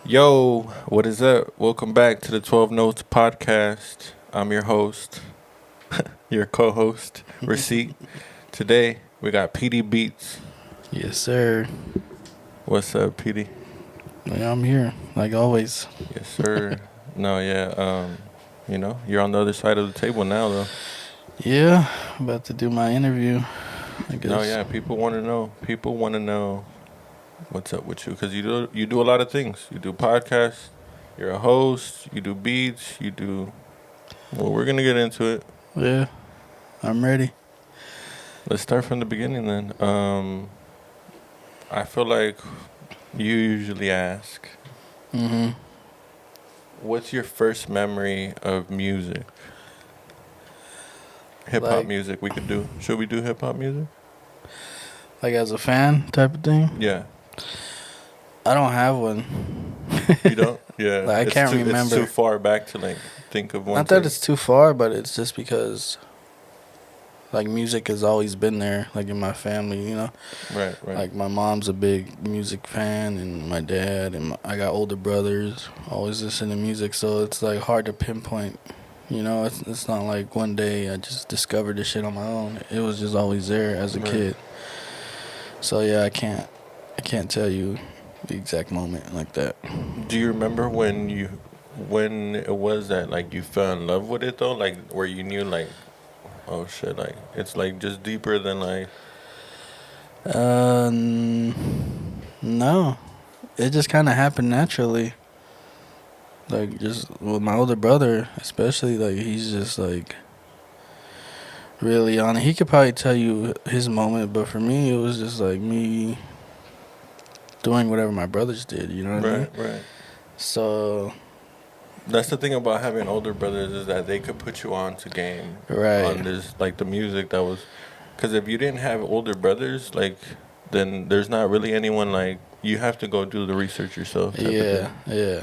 Yo, what is up? Welcome back to the 12 Notes podcast. I'm your host, your co-host, Receipt. Today, we got PD Beatz. Yes, sir. What's up, PD? Yeah, I'm here, like always. Yes, sir. No, yeah, you're on the other side of the table now, though. Yeah, about to do my interview, I guess. No, yeah, people want to know. People want to know what's up with you because you do a lot of things. You do podcasts. You're a host. You do beats. You do. Well, we're gonna get into it. Yeah, I'm ready. Let's start from the beginning then. I feel like you usually ask, Mm-hmm. what's your first memory of music? Hip hop Like, music we could do. Should we do hip hop music? like as a fan type of thing. Yeah. I don't have one. You don't? Yeah. Like, I can't remember. It's too far back to like think of one. Not that it's too far, but it's just because, like, music has always been there, like in my family, you know. Right. Like my mom's a big music fan, and my dad, and I got older brothers, always listen to music. So it's like hard to pinpoint. You know, it's not like one day I just discovered this shit on my own. It was just always there as a kid. So yeah, I can't tell you the exact moment like that. Do you remember when it was that like you fell in love with it though? Like where you knew like, oh shit, like it's like just deeper than like. No, it just kind of happened naturally. Like just with my older brother, especially, like he's just like really on it. He could probably tell you his moment, but for me, it was just like me doing whatever my brothers did. You know what I mean? Right. So That's the thing about having older brothers is that they could put you on to game. Right. On this, like the music that was, because if you didn't have older brothers, like, then there's not really anyone like you have to go do the research yourself. Yeah.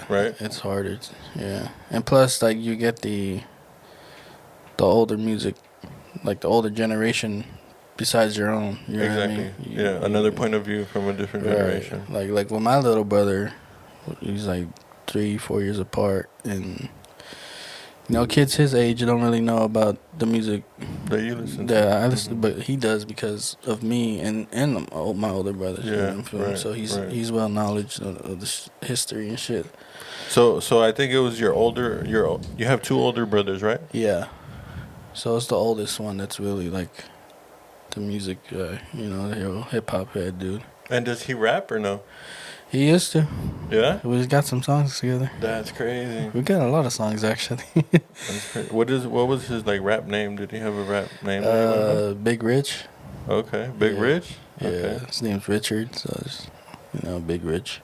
Right. It's harder. Yeah, and plus, like you get the older music, like the older generation, besides your own. You know Exactly. what I mean? Another point of view from a different generation. Like with my little brother, he's like 3-4 years apart, and you know, kids his age don't really know about the music That you listen to. that I listen to, but he does because of me and my older brothers. Yeah, You know what I'm feeling? right, So right. he's well knowledge of the history and shit. So I think it was you have two older brothers, right? Yeah. So it's the oldest one that's really like the music guy, you know, the hip hop head dude. And does he rap or no? He used to. Yeah. We just got some songs together. That's crazy. We got a lot of songs actually. That's crazy. What was his like rap name? Did he have a rap name? Big Rich. Okay, Big Rich. Yeah, Okay. his name's Richard, so it's, Big Rich.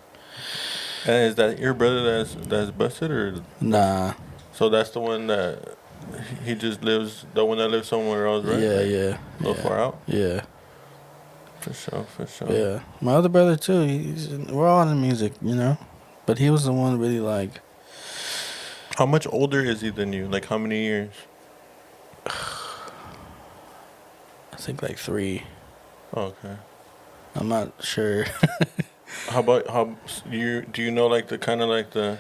And is that your brother that's busted or? Nah. So that's the one that he just lives. The one that lives somewhere else, right? Yeah. A little far out. Yeah. For sure. Yeah. My other brother too. We're all in music, you know, but he was the one really like. How much older is he than you? Like how many years? I think like 3. Okay. I'm not sure. How do you know like the kind of like the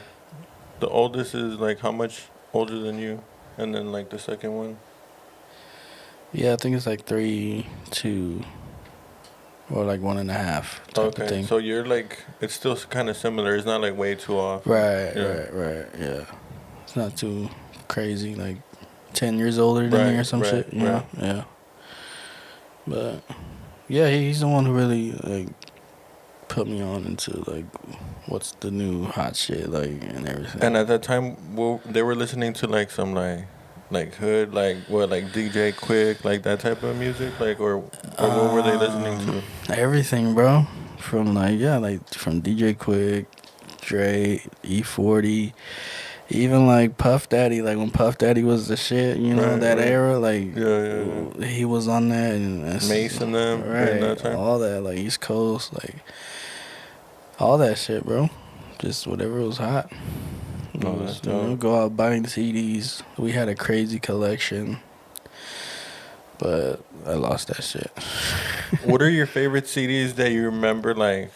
oldest is like how much older than you, and then like the second one. Yeah, I think it's like 3, 2, or like 1.5 type of Okay, thing. so you're like it's still kind of similar. It's not like way too off. Right. Yeah, it's not too crazy. Like 10 years older than me or some shit. You know? Yeah. But yeah, he's the one who really like put me on into like what's the new hot shit like and everything. And at that time, they were listening to like some like hood, like what, like DJ Quick, like that type of music, like or what were they listening to? Everything, bro. From from DJ Quick, Dre, E40, even like Puff Daddy. Like when Puff Daddy was the shit, you know, era. Like yeah. He was on that and Mace and them, right? that time. All that, like East Coast, like all that shit, bro. Just whatever was hot. That's dope. Go out buying CDs. We had a crazy collection, but I lost that shit. What are your favorite CDs that you remember, like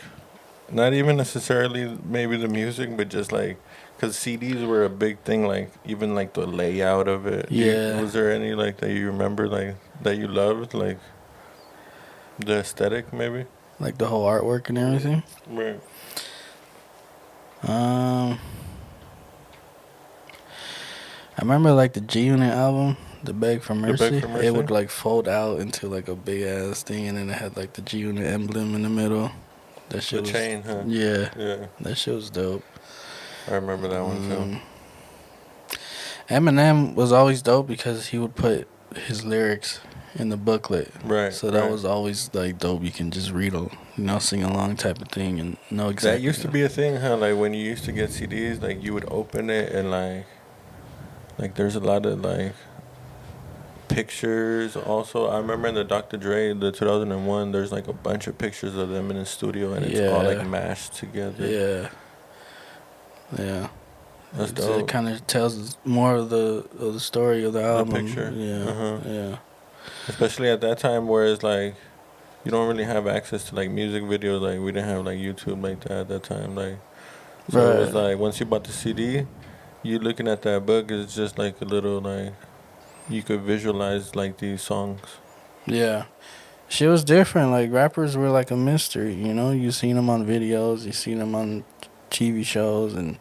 not even necessarily maybe the music, but just like, cause CDs were a big thing. Like even like the layout of it. Yeah. Was there any like that you remember like that you loved, like the aesthetic maybe? Like the whole artwork and everything. Right. I remember like the G Unit album, The Beg for The Beg Mercy. for Mercy? It would like fold out into like a big ass thing, and then it had like the G Unit emblem in the middle. That shit The was chain, huh? yeah. Yeah. That shit was dope. I remember that one too. Eminem was always dope because he would put his lyrics in the booklet. Right. So that right. was always like dope. You can just read them, sing along type of thing and know exactly. That used to be a thing, huh? Like when you used to get CDs, like you would open it and like there's a lot of like pictures. Also, I remember in the Dr. Dre, the 2001, there's like a bunch of pictures of them in the studio, and it's all like mashed together. Yeah. Yeah. That's dope. It kind of tells more of the story of the album. The picture. Yeah. Yeah. Especially at that time, where it's like you don't really have access to like music videos. Like we didn't have like YouTube like that at that time. Like so it was like once you bought the CD, you looking at that book, it's just like a little like you could visualize like these songs. Yeah. Shit was different. Like rappers were like a mystery, You seen them on videos, you seen them on TV shows, and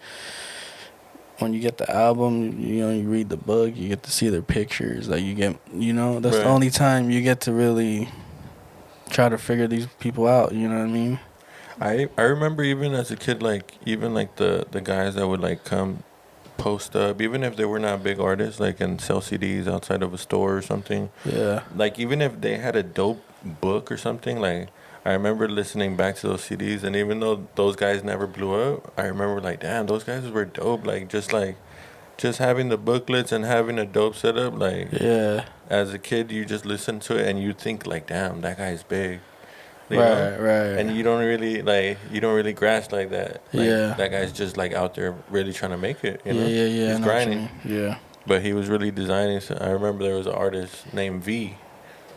when you get the album, you read the book, you get to see their pictures. Like you get, that's the only time you get to really try to figure these people out. You know what I mean? I remember even as a kid, like even like the guys that would like come post up, even if they were not big artists, like and sell CDs outside of a store or something. Yeah. Like even if they had a dope book or something, like I remember listening back to those CDs, and even though those guys never blew up, I remember like, damn, those guys were dope. Like just having the booklets and having a dope setup, like yeah. As a kid, you just listen to it and you think like, damn, that guy's big. You right, know? right. And you don't really grasp like that. Like, yeah. That guy's just like out there really trying to make it. You know? Yeah. He's grinding. Yeah. But he was really designing. So I remember there was an artist named V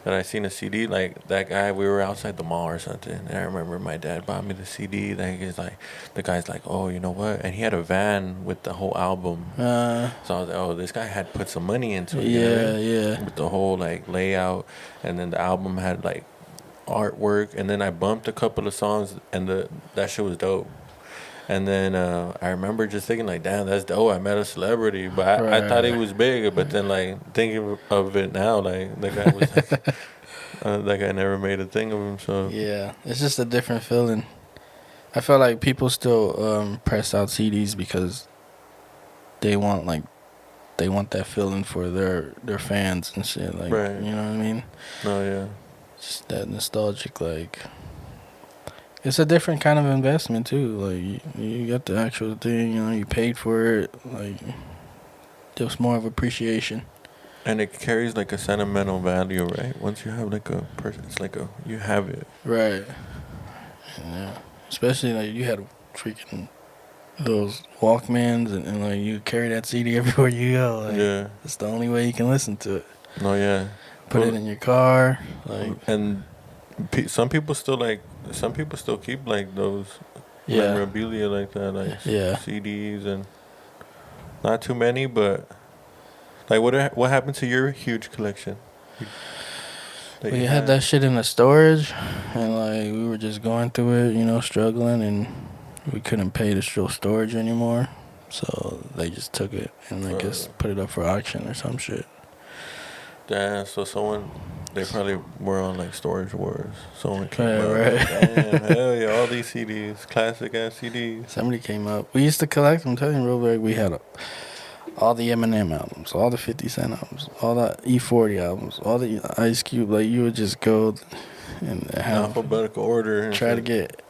that I seen a CD. Like that guy, we were outside the mall or something. And I remember my dad bought me the CD. The guy's like, oh, you know what? And he had a van with the whole album. So I was like, oh, this guy had put some money into it. Yeah. With the whole like layout, and then the album had like artwork, and then I bumped a couple of songs, and that shit was dope. And then I remember just thinking like, damn, that's dope. I met a celebrity, but I thought he was big. But then like thinking of it now, like the guy was like, that guy never made a thing of himself. Yeah, it's just a different feeling. I feel like people still press out CDs because they want that feeling for their fans and shit. Like, right. You know what I mean? Oh yeah. Just that nostalgic, like. It's a different kind of investment too. Like you got the actual thing, you paid for it. Like there's more of appreciation. And it carries like a sentimental value, right? Once you have like a person, it's like you have it. Right. Yeah. Especially like you had freaking those Walkmans and like you carry that CD everywhere you go. Like, yeah. It's the only way you can listen to it. Oh yeah. Put it in your car, like. And some people still keep like those memorabilia like that, like CDs, and not too many, but like what happened to your huge collection? We had that shit in the storage, and like we were just going through it, struggling, and we couldn't pay the storage anymore, so they just took it and I guess put it up for auction or some shit. Damn, so they probably were on like Storage Wars. Someone came up. Right. Damn, hell yeah, all these CDs, classic ass CDs. Somebody came up. We used to collect them. I'm telling you, real big. We had all the Eminem albums, all the 50 Cent albums, all the E40 albums, all the Ice Cube. Like you would just go and have alphabetical order. Try to get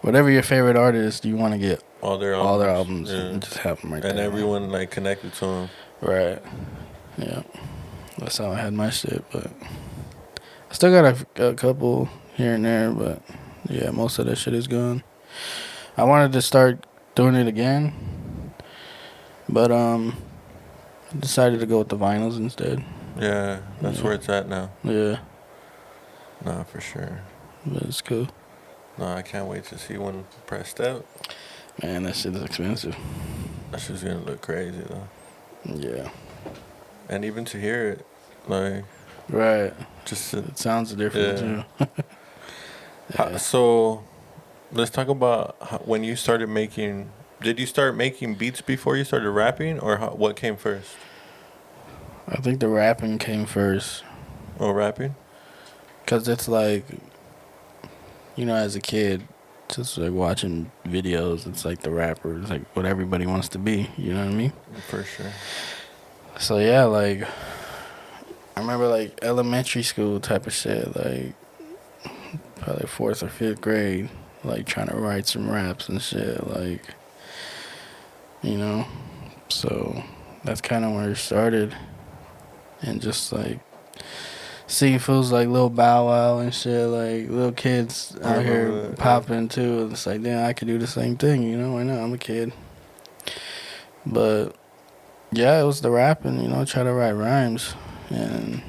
whatever your favorite artist you want to get. All their albums and just have them right there. And everyone like connected to them. Right. Yeah. That's how I had my shit, but I still got a couple here and there, but yeah, most of that shit is gone. I wanted to start doing it again, but I decided to go with the vinyls instead. Yeah, that's where it's at now. Yeah. Nah, for sure. But it's cool. No, I can't wait to see one pressed out. Man, that shit is expensive. That shit's gonna look crazy though. Yeah. And even to hear it, like, Right. just It sounds different yeah. too. Yeah. So let's talk about when you started making. Did you start making beats before you started rapping, or what came first? I think the rapping came first. Oh, rapping. Because it's like, as a kid, just like watching videos, it's like the rapper, it's like what everybody wants to be, you know what I mean? For sure. So yeah, like, I remember like elementary school type of shit, like probably 4th or 5th grade, like trying to write some raps and shit, like, so that's kind of where it started. And just like seeing fools like Lil Bow Wow and shit, like little kids out here that, popping too. It's like, damn, I could do the same thing, why not? I'm a kid. But yeah, it was the rapping, try to write rhymes. And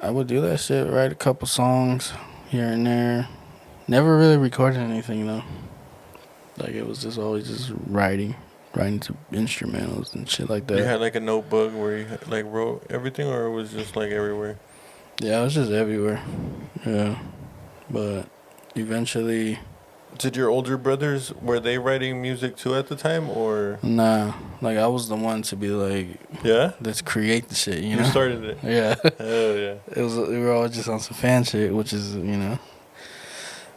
I would do that shit, write a couple songs here and there. Never really recorded anything though. Like it was just always just writing to instrumentals and shit like that. You had like a notebook where you like wrote everything, or it was just like everywhere? Yeah, it was just everywhere. Yeah. But eventually, Did your older brothers, were they writing music too at the time, or? nah. Like I was the one to be like, Yeah? let's create the shit, You started it. Yeah. Hell yeah. We were all just on some fan shit, which is,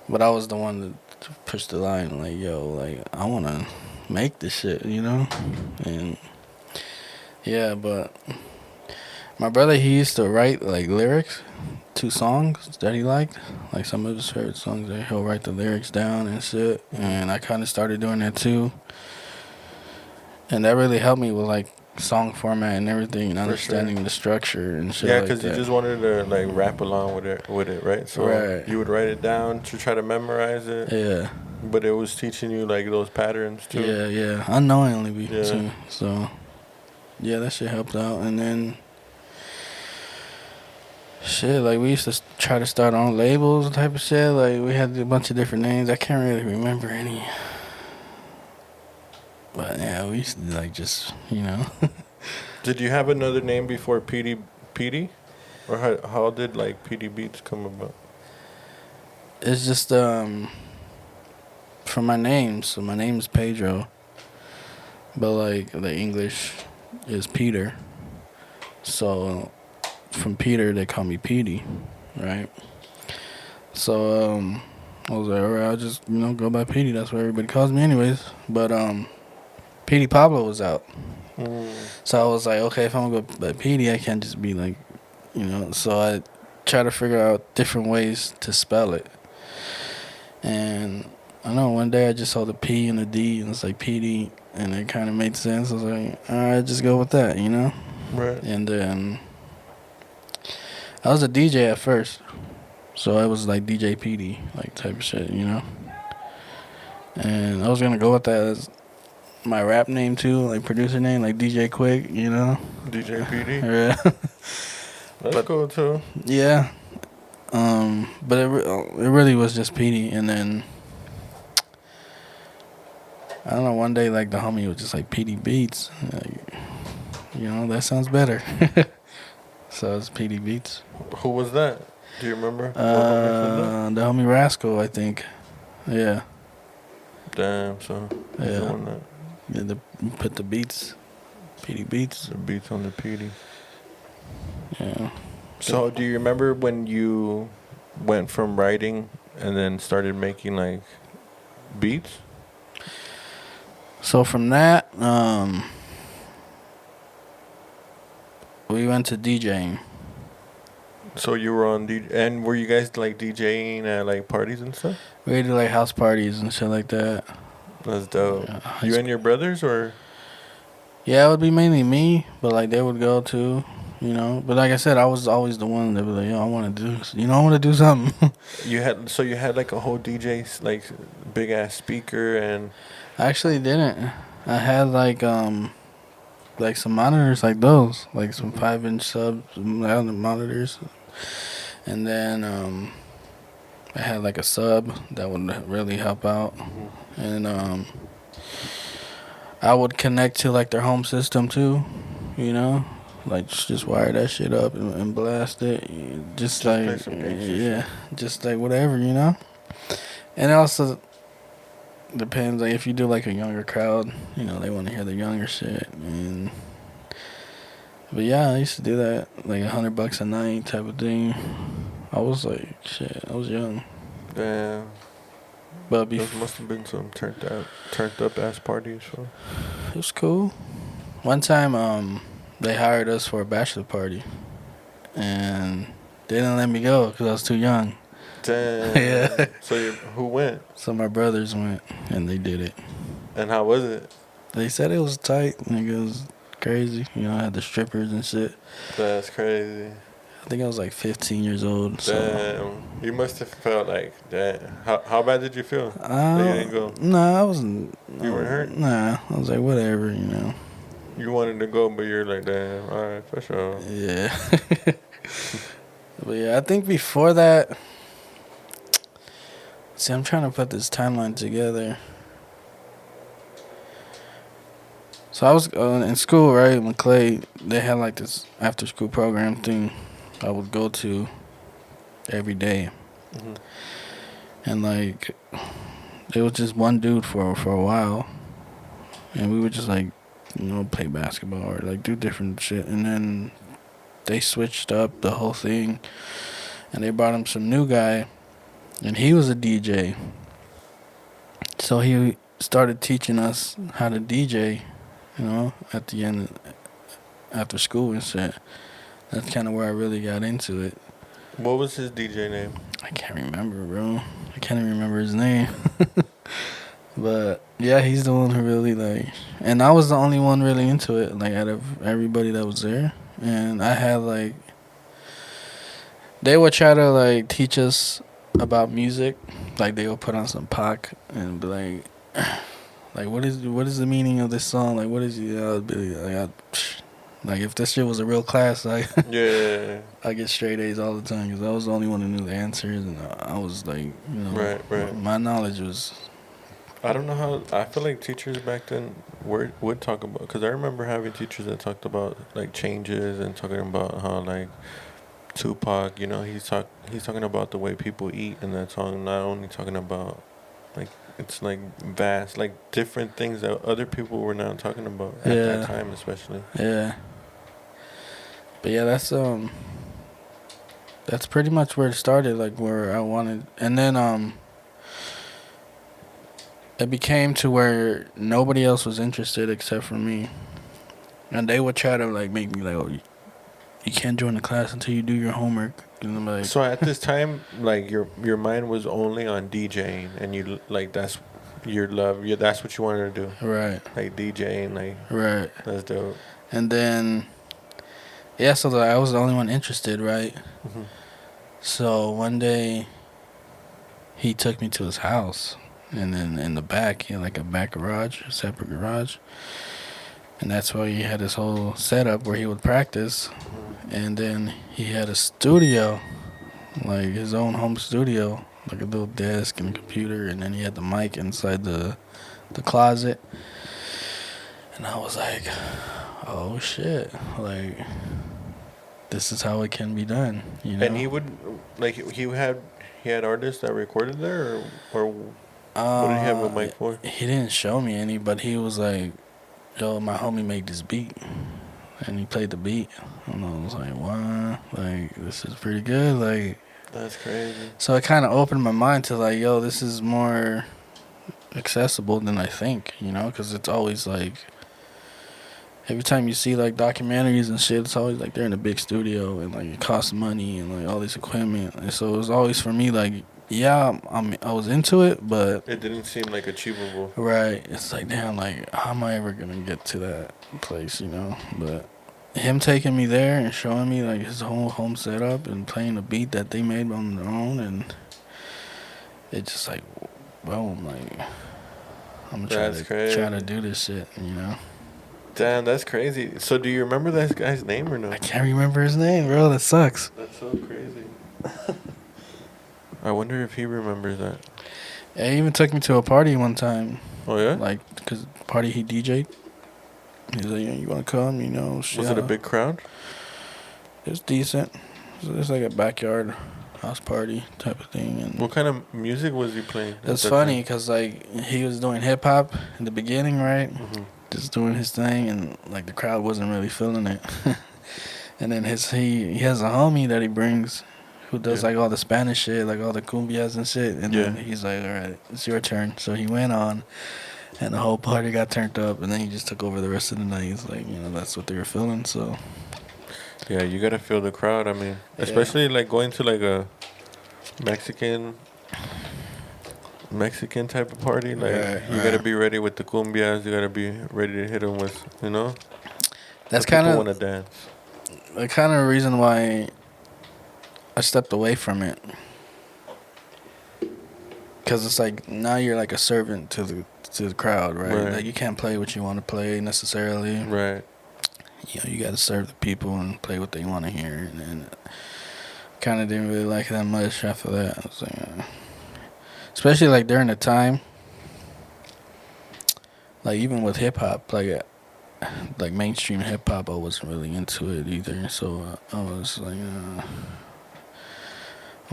But I was the one to push the line, like, yo, like I wanna make this shit, And yeah, but my brother, he used to write like lyrics to songs that he liked, like some of his favorite songs. That he'll write the lyrics down and shit, and I kind of started doing that too, and that really helped me with like song format and everything, and understanding the structure and shit. Yeah, like because you just wanted to like rap along with it, right? So Right. you would write it down to try to memorize it. Yeah. But it was teaching you like those patterns too. Yeah, unknowingly Yeah. too. So yeah, that shit helped out, and then. Shit, like we used to try to start on labels type of shit. Like we had a bunch of different names. I can't really remember any. But yeah, we used to like just, Did you have another name before PD? Or how did like PD Beats come about? It's just from my name. So my name is Pedro. But like the English is Peter. So from Peter they call me Petey, right? So I was like, alright, I'll just go by Petey. That's what everybody calls me, anyways. But Petey Pablo was out, so I was like, okay, if I'm gonna go by Petey, I can't just be like, So I try to figure out different ways to spell it, and I know one day I just saw the P and the D, and it's like Petey, and it kind of made sense. I was like, alright, just go with that, Right. And then I was a DJ at first, so I was like DJ PD, like type of shit, And I was gonna go with that as my rap name too, like producer name, like DJ Quick, DJ PD. Yeah. That's cool too. Yeah. But it really was just PD, and then I don't know. One day, like the homie was just like PD Beatz, like, that sounds better. So it's PD Beatz. Who was that? Do you remember? The homie Rascal, I think. Yeah. Damn, so he's the one that put the beats, PD Beatz. the beats on the PD. Yeah. So do you remember when you went from writing and then started making like beats? So from that, we went to DJing. So you were on and were you guys like DJing at like parties and stuff? We did like house parties and shit like that. That's dope. Yeah, You and your brothers, or? Yeah, it would be mainly me, but like they would go too, But like I said, I was always the one that was like, yo, I want to do, I want to do something. You had like a whole DJ like big ass speaker and. I actually didn't. I had like some monitors like those, like some 5-inch subs monitors, and then I had like a sub that would really help out, and I would connect to like their home system too, you know, like just wire that shit up and blast it, just play like some gangster yeah, shit. just like whatever, you know. And it also depends, like if you do like a younger crowd, you know, they want to hear the younger shit. And but yeah, I used to do that, like $100 a night type of thing. I was like, shit, I was young. Damn. But Those must have been some turned up ass parties. So. it was cool. One time, they hired us for a bachelor party, and they didn't let me go because I was too young. Damn. Yeah. So who went? So my brothers went, and they did it. And how was it? They said it was tight. Nigga, it was crazy. You know, I had the strippers and shit. That's crazy. I think I was like 15 years old. So. Damn. You must have felt like that. How bad did you feel? That you didn't go? Nah, I wasn't. You weren't hurt? Nah, I was like, whatever, you know. You wanted to go, but you're like, damn, alright, for sure. Yeah. But yeah, I think before that. See, I'm trying to put this timeline together. So I was in school, right? McClay, they had like this after school program thing I would go to every day. Mm-hmm. And like, it was just one dude for a while. And we would just like, you know, play basketball or like do different shit. And then they switched up the whole thing. And they brought him some new guy. And he was a DJ. So he started teaching us how to DJ, you know, at the end, after school and shit. That's kind of where I really got into it. What was his DJ name? I can't remember, bro. I can't even remember his name. But, yeah, he's the one who really, like... And I was the only one really into it, like, out of everybody that was there. And I had, like... They would try to, like, teach us about music. Like, they would put on some Pac and be like... Like, what is the meaning of this song? Like, what is it? I'd be like, if this shit was a real class, like, Yeah. I get straight A's all the time because I was the only one who knew the answers, and I was like, you know, Right. my knowledge was. I don't know how. I feel like teachers back then would talk about, because I remember having teachers that talked about like changes and talking about how like Tupac, you know, he's talking about the way people eat in that song, not only talking about like it's like vast, like different things that other people were not talking about at that time, especially. Yeah. But yeah, that's pretty much where it started, like where I wanted, and then it became to where nobody else was interested except for me, and they would try to like make me like, oh, you can't join the class until you do your homework. And I'm like, so at this time, like your mind was only on DJing, and you like that's your love. That's what you wanted to do. right, Like DJing, like right. that's dope. And then, yeah, so I was the only one interested, right? Mm-hmm. So one day, he took me to his house, and then in the back, he had like a back garage, a separate garage. And that's why he had his whole setup where he would practice. And then he had a studio, like his own home studio, like a little desk and a computer. And then he had the mic inside the closet. And I was like, oh shit, like this is how it can be done, you know? And he would, like, he had artists that recorded there, or what did he have a mic for? He didn't show me any, but he was like, yo, my homie made this beat. And he played the beat. And I was like, wow, like, this is pretty good. Like, that's crazy. So it kind of opened my mind to like, yo, this is more accessible than I think, you know? Because it's always like, every time you see like documentaries and shit, it's always like they're in a big studio and like it costs money and like all this equipment. And so it was always for me like, yeah, I was into it, but it didn't seem like achievable. Right. It's like, damn, like, how am I ever gonna get to that place, you know? But him taking me there and showing me like his whole home setup and playing a beat that they made on their own, and it just like, boom, like, I'm trying to do this shit, you know? Damn, that's crazy. So do you remember that guy's name or no? I can't remember his name, bro. That sucks. That's so crazy. I wonder if he remembers that. Yeah, he even took me to a party one time. Oh yeah. Like, cause party he DJ'd. He's like, yeah, you wanna come? You know, shit. Was it a big crowd? It's decent. It's like a backyard house party type of thing. And What kind of music was he playing? it's funny because like he was doing hip hop in the beginning, right? Mm-hmm. Just doing his thing, and like the crowd wasn't really feeling it. And then he has a homie that he brings who does like all the Spanish shit, like all the cumbias and shit. And then he's like, all right, it's your turn. So he went on, and the whole party got turned up, and then he just took over the rest of the night. He's like, you know, that's what they were feeling. So yeah, you gotta feel the crowd. I mean, especially like going to like a Mexican type of party. Like you gotta be ready with the cumbias. You gotta be ready to hit them with, you know. that's kind of want to dance. the kind of reason why I stepped away from it. Because it's like now you're like a servant to the crowd, right? Like you can't play what you want to play necessarily. Right. You know, you got to serve the people and play what they want to hear. And kind of didn't really like it that much after that. I was like, especially like during the time, like even with hip hop, like mainstream hip hop, I wasn't really into it either. So I was like, I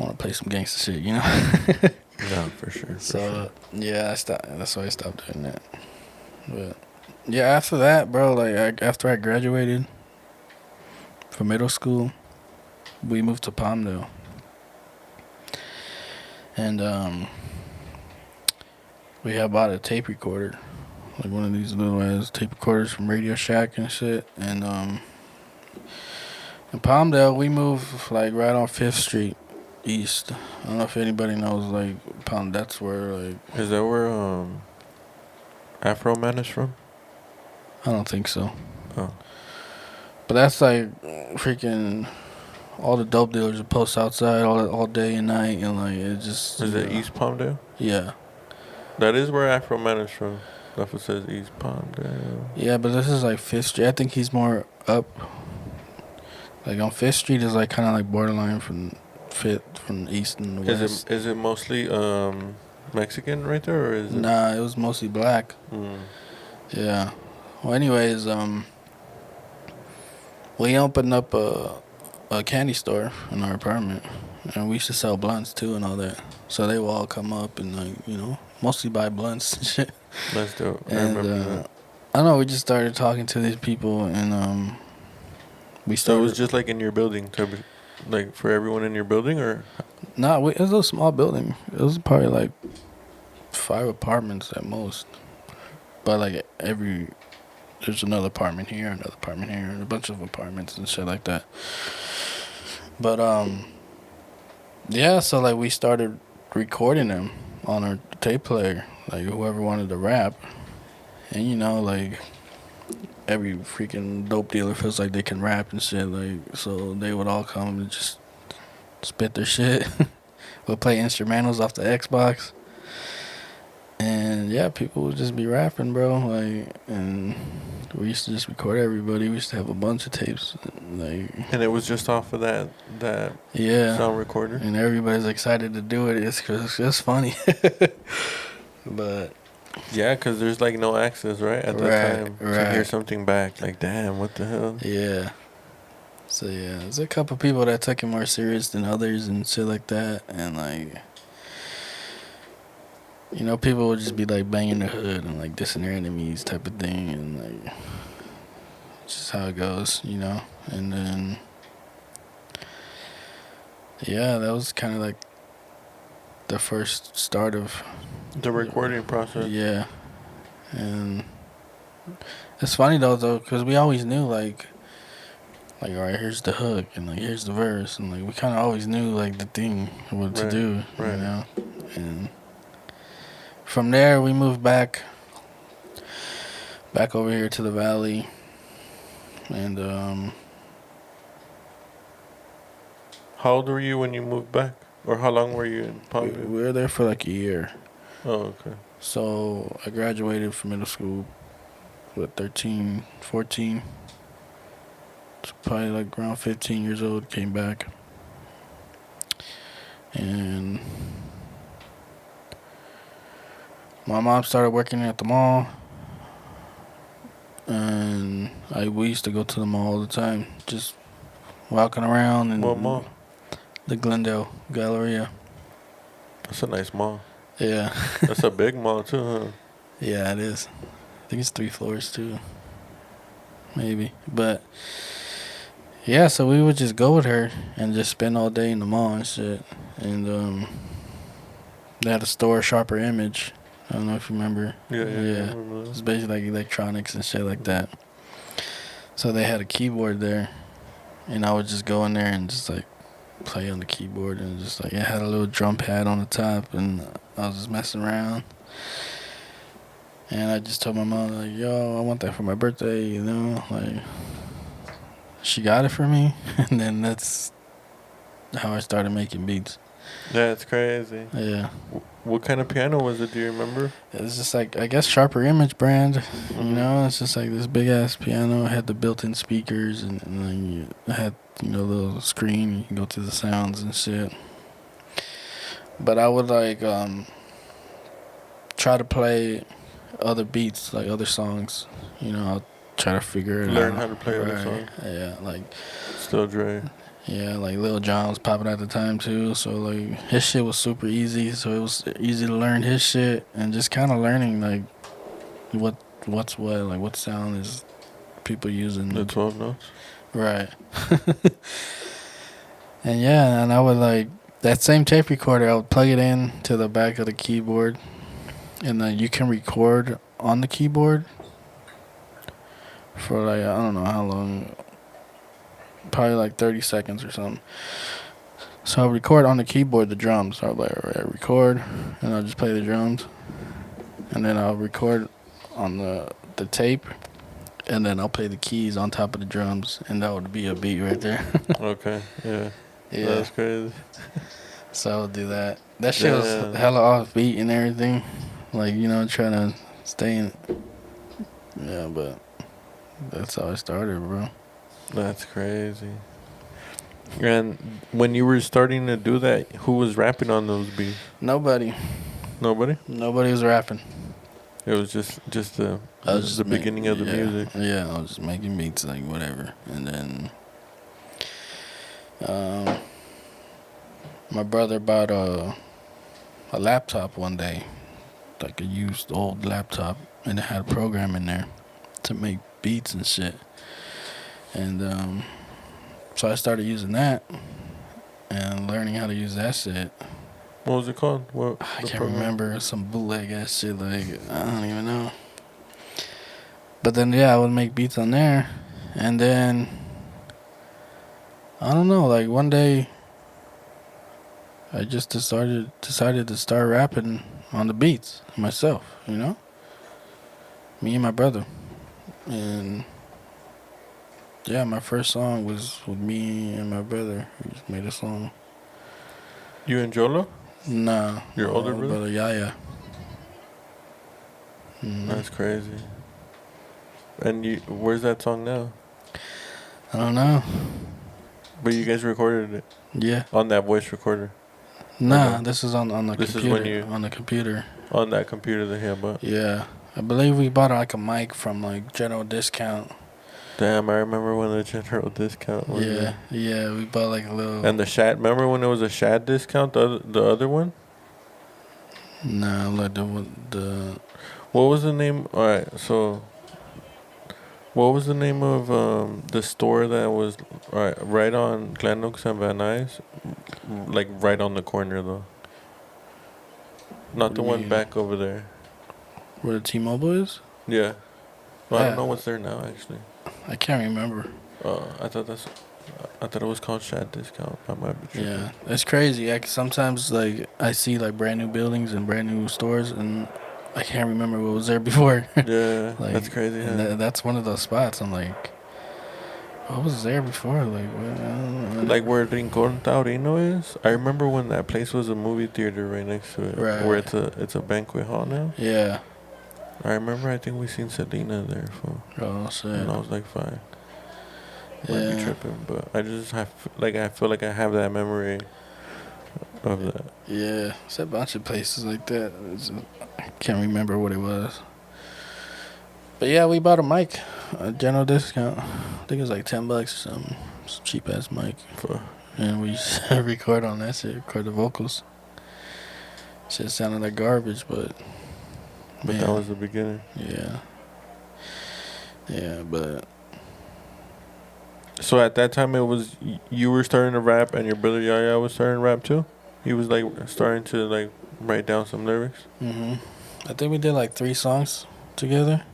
want to play some gangster shit, you know? No, for sure. So yeah, I stopped. That's why I stopped doing that. But yeah, after that, bro, like after I graduated from middle school, we moved to Palmdale, and we had bought a tape recorder, like one of these little ass tape recorders from Radio Shack and shit. And in Palmdale, we moved like right on 5th Street East. I don't know if anybody knows like Palm. That's where like. Is that where Afro Man is from? I don't think so. Oh. But that's like freaking all the dope dealers that post outside all day and night, and like it just. Is it East Palmdale? Yeah. That is where Afro Man is from. That's what says East Palmdale. Yeah, but this is like 5th Street. I think he's more up. Like on 5th Street is like kind of like borderline from 5th from the east and the west. Is it mostly Mexican right there, or is it? Nah, it was mostly black. Yeah. Well, anyways, we opened up a candy store in our apartment, and we used to sell blunts too and all that. So they would all come up and like, you know, mostly buy blunts and shit. That's dope. I And remember that. I don't know, we just started talking to these people, and we So started. it was just like in your building, like for everyone in your building, or? Nah, it was a small building. It was probably like 5 apartments at most. But like there's another apartment here, and a bunch of apartments and shit like that. But yeah, so like we started recording them on our tape player, like whoever wanted to rap. And you know, like every freaking dope dealer feels like they can rap and shit, like so they would all come and just spit their shit. We'll play instrumentals off the Xbox. And yeah, people would just be rapping, bro. Like, and we used to just record everybody. We used to have a bunch of tapes, like. And it was just off of that Yeah. sound recorder. And everybody's excited to do it. It's just funny. But. Yeah, because there's like no access, right, at that time to hear something back. Like, damn, what the hell? Yeah. So yeah, there's a couple people that took it more serious than others and shit like that, and like. You know, people would just be like banging the hood and like dissing their enemies type of thing, and like just how it goes, you know. And then yeah, that was kind of like the first start of the recording process. Yeah, and it's funny though, because we always knew like all right, here's the hook and like here's the verse, and like we kind of always knew like the thing what to do, you know, and. From there, we moved back over here to the valley, and How old were you when you moved back, or how long were you in Palmdale? we were there for like a year. Oh, okay. So I graduated from middle school, 13, 14. So probably like around 15 years old. Came back, And my mom started working at the mall, and we used to go to the mall all the time, just walking around and What mall? the Glendale Galleria. That's a nice mall. Yeah. That's a big mall too, huh? Yeah, it is. I think it's 3 floors too, maybe. But yeah, so we would just go with her and just spend all day in the mall and shit. And they had a store, Sharper Image. I don't know if you remember. Yeah. I remember It's that. basically like electronics and shit like that. So they had a keyboard there, and I would just go in there and just like play on the keyboard, and just like it had a little drum pad on the top, and I was just messing around. And I just told my mom, like, yo, I want that for my birthday, you know? Like, she got it for me. And then that's how I started making beats. That's crazy. Yeah. What kind of piano was it? Do you remember? It's just like, I guess, Sharper Image brand. Mm-hmm. You know, it's just like this big ass piano. It had the built in speakers, and then it had, you know, a little screen. You can go through the sounds and shit. But I would like try to play other beats, like other songs. You know, I'll try to figure it out. Learn how to play other Right. songs. Yeah, like Still Dre. yeah, like Lil Jon was popping at the time too. So like his shit was super easy. So it was easy to learn his shit, and just kind of learning like what's what, like what sound is people using. The 12 notes. Right. And yeah, and I would like that same tape recorder. I would plug it in to the back of the keyboard, and then you can record on the keyboard for like I don't know how long, probably like 30 seconds or something. So I'll record on the keyboard the drums. So I'll like record, and I'll just play the drums, and then I'll record on the tape, and then I'll play the keys on top of the drums, and that would be a beat right there. Okay. Yeah. Yeah. That's crazy. So I'll do that. That shit was Yeah. hella offbeat and everything. Like, you know, trying to stay in. Yeah, but that's how I started, bro. That's crazy. And when you were starting to do that, who was rapping on those beats? Nobody. Nobody? Nobody was rapping. It was just the I was just the beginning of the music. Yeah, I was just making beats, like, whatever. And then my brother bought a laptop one day, like a used old laptop, and it had a program in there to make beats and shit. And so I started using that and learning how to use that shit. What was it called? What? I the can't program? remember, some bootleg ass shit, like I don't even know. But then yeah, I would make beats on there, and then I don't know, like one day I just decided to start rapping on the beats myself, you know? Me and my brother. And yeah, my first song was with me and my brother. We just made a song. You and Jolo? Nah. Your my older brother? Yaya. Mm. That's crazy. And where's that song now? I don't know. But you guys recorded it Yeah. on that voice recorder. Nah, Okay. this is on the This is computer. when on the computer. On that computer that he had bought. Yeah. I believe we bought like a mic from like General Discount. Damn, I remember when the General Discount was there. Yeah, we bought like a little. And the Shad, remember when it was a Shad discount, the other one? Nah, like the. What was the name? Alright, so what was the name of the store that was right on Glen Oaks and Van Nuys? Like right on the corner though. Not What the do you one mean? back over there. Where the T-Mobile is? Yeah. Well, I Yeah. don't know what's there now actually. I can't remember. I thought it was called Shad Discount. I might be tripping. Yeah, it's crazy. Sometimes like I see like brand new buildings and brand new stores, and I can't remember what was there before. Yeah, Like, that's crazy. And Huh? that's one of those spots. I'm like, what was there before? Like, what? I don't know. Like where Rincon Taurino is. I remember when that place was a movie theater right next to it. Right. Where it's a banquet hall now. Yeah. I remember. I think we seen Selena there for. Oh shit. And I was like 5. Might be Yeah. tripping, but I just have I feel like I have that memory of that. Yeah, it's a bunch of places like that. I can't remember what it was. But yeah, we bought a mic, a general discount. I think it was like $10 or something. Some cheap ass mic. And we just record on that shit, record the vocals. Shit sounded like garbage, but that was the beginning. Yeah. Yeah, but So at that time, it was you were starting to rap, and your brother Yaya was starting to rap too. He was like starting to like write down some lyrics. I think we did like 3 songs together.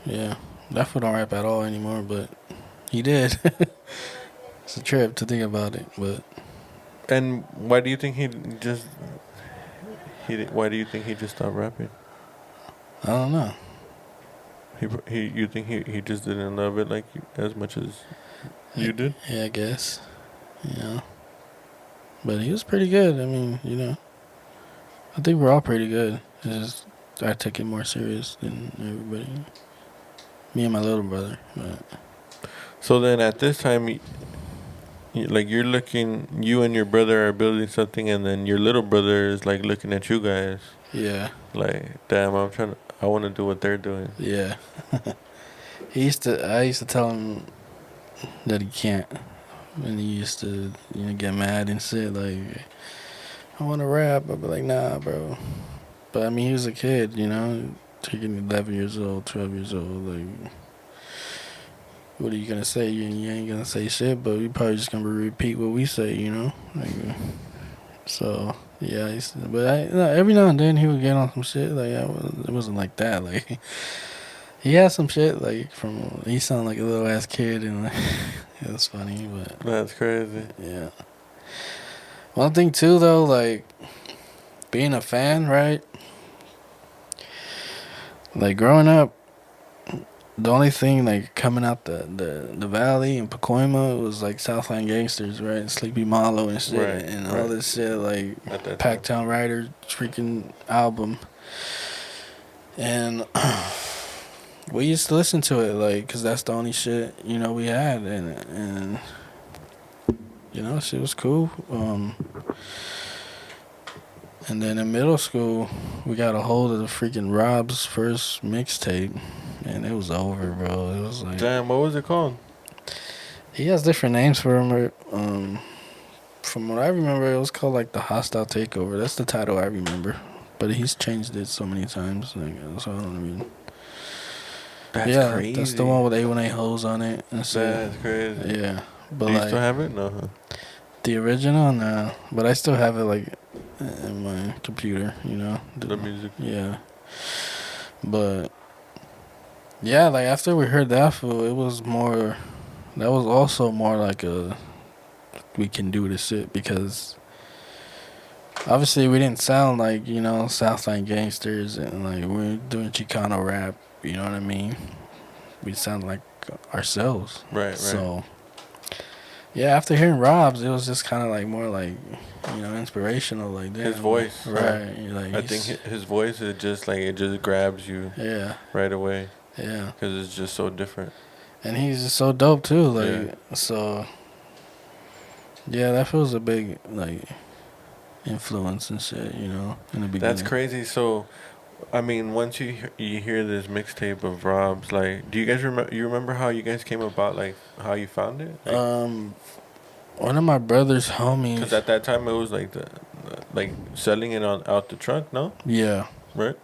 Yeah, that fool don't rap at all anymore, but he did. It's a trip to think about it, but. And why do you think Why do you think he just stopped rapping? I don't know. You think he just didn't love it like as much as you did? Yeah, I guess. Yeah. But he was pretty good. I mean, I think we're all pretty good. It's just I took it more serious than everybody. Me and my little brother. But. So then at this time, you're looking, you and your brother are building something, and then your little brother is like looking at you guys. Yeah. Like, damn, I want to do what they're doing. Yeah. I used to tell him that he can't. And he used to, get mad and shit. Like, I want to rap. I'd be like, nah, bro. But I mean, he was a kid, taking 11 years old, 12 years old. Like, what are you gonna say? You ain't gonna say shit, but we probably just gonna repeat what we say, Like, so yeah, every now and then he would get on some shit. Like, it wasn't like that. Like, he had some shit like he sounded like a little ass kid, and like, it was funny, but that's crazy. Yeah. One thing too, though, like being a fan, right? Like growing up. The only thing like coming out the valley in Pacoima was like Southland Gangsters, right? Sleepy Mallow and shit, right, and all this shit, like Packtown Rider freaking album. And we used to listen to it, like, cause that's the only shit we had, and shit was cool. And then in middle school, we got a hold of the freaking Rob's first mixtape. And it was over, bro. It was like... Damn, what was it called? He has different names for him. From what I remember, it was called, like, The Hostile Takeover. That's the title I remember. But he's changed it so many times. Like, so I don't even... That's crazy. That's the one with A1A hoes on it. And so, that's crazy. Yeah. But do you still have it? No, huh? The original? No. But I still have it, like, in my computer, The music. Yeah. But... Yeah, like after we heard that fool, it was more. That was also more like we can do this shit, because obviously we didn't sound like Southland Gangsters, and like we're doing Chicano rap. You know what I mean? We sound like ourselves. Right. So yeah, after hearing Rob's, it was just kind of like more like inspirational, like that. His voice, right? Like I think his voice is just like it just grabs you. Yeah. Right away. Yeah. Because it's just so different. And he's just so dope, too. Like, so... Yeah, that feels a big, like, influence and shit, in the beginning. That's crazy. So, I mean, once you hear this mixtape of Rob's, like, do you guys remember how you guys came about, like, how you found it? Like, one of my brother's homies... Because at that time, it was, like, like, selling it out the trunk, no? Yeah. Right?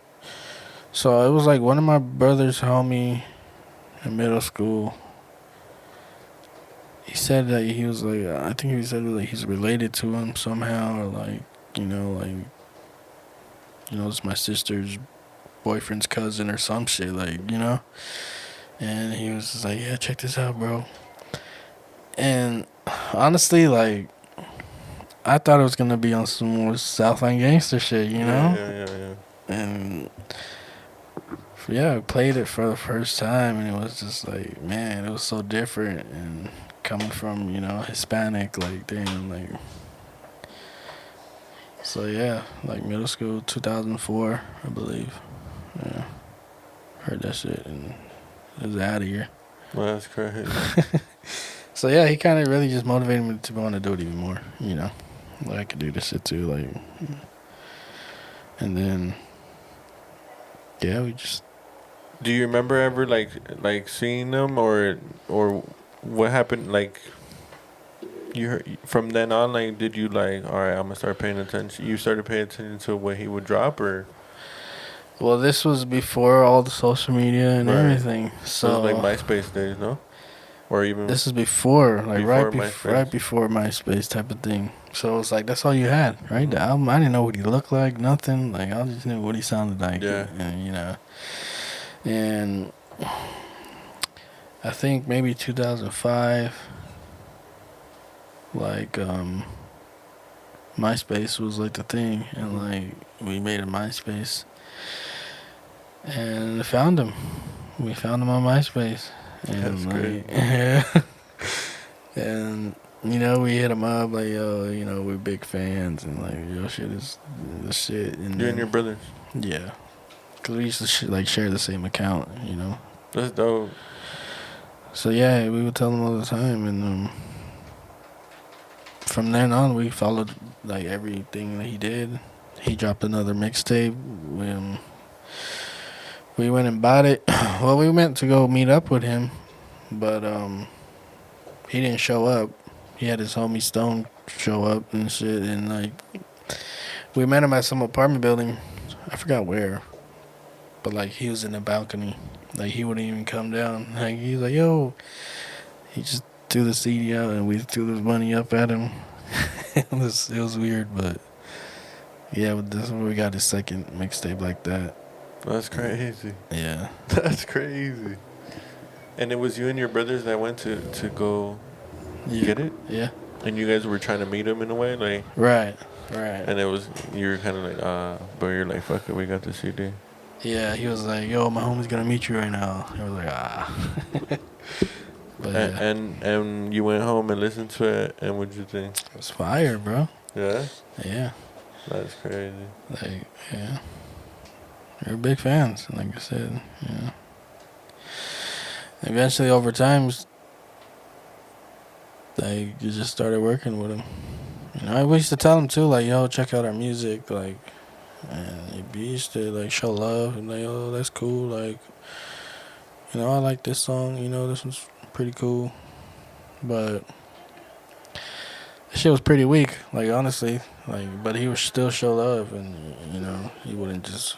So it was like one of my brother's homie in middle school. He said that he was like, I think he said like he's related to him somehow, or like, it's my sister's boyfriend's cousin or some shit, like, And he was just like, yeah, check this out, bro. And honestly, like, I thought it was gonna be on some more Southland Gangster shit, Yeah. And yeah, I played it for the first time, and it was just like, man, it was so different. And coming from, Hispanic, like, damn, like. So yeah, like middle school, 2004, I believe. Yeah, heard that shit, and it was out of here. Well, that's crazy. So yeah, he kind of really just motivated me to want to do it even more, Like I could do this shit too, like. And then, yeah, we just. Do you remember ever like seeing them or what happened? Like you heard, from then on, like did you like, all right, I'm gonna start paying attention? You started paying attention to what he would drop, or Well, this was before all the social media and right? everything, It was like so MySpace days, no? Or even this is before, like before MySpace. right before MySpace type of thing. So it's like that's all you had, right? Mhm. The album. I didn't know what he looked like, nothing. Like I just knew what he sounded like, Yeah. and you know. And I think maybe 2005, like MySpace was like the thing, and Mhm. like we made a MySpace and found him. We found him on MySpace, That's and crazy. like yeah, and you know we hit him up like yo, you know we're big fans, and like your shit is the shit, and You then, and your brothers. yeah, cause we used to like share the same account, you know. That's dope. So yeah, we would tell him all the time, and from then on, we followed like everything that he did. He dropped another mixtape. We went and bought it. Well, we meant to go meet up with him, but he didn't show up. He had his homie Stone show up and shit, and like we met him at some apartment building. I forgot where, but like he was in the balcony. Like he wouldn't even come down. Like he was like, "Yo," he just threw the CD out, and we threw the money up at him. it was weird, but yeah, but this one we got his second mixtape like that. That's crazy. Yeah. That's crazy. And it was you and your brothers that went to go Yeah. get it, Yeah. and you guys were trying to meet him in a way, like. Right. Right. And it was, you were kind of like, but you're like, fuck it, we got the CD. Yeah, he was like, "Yo, my homie's gonna meet you right now." I was like, But yeah, And you went home and listened to it, and what'd you think? it was fire, bro. Yeah, Yeah, that's crazy. like yeah, we're big fans. Like I said, yeah. Eventually, over time, like you just started working with him. You know, we used to tell him too, like, "Yo, check out our music," like, and he used to like show love and like, "Oh, that's cool," like, you know, I like this song. You know, this one's pretty cool, but that shit was pretty weak. Like honestly, like, but he would still show love, and you know, he wouldn't just,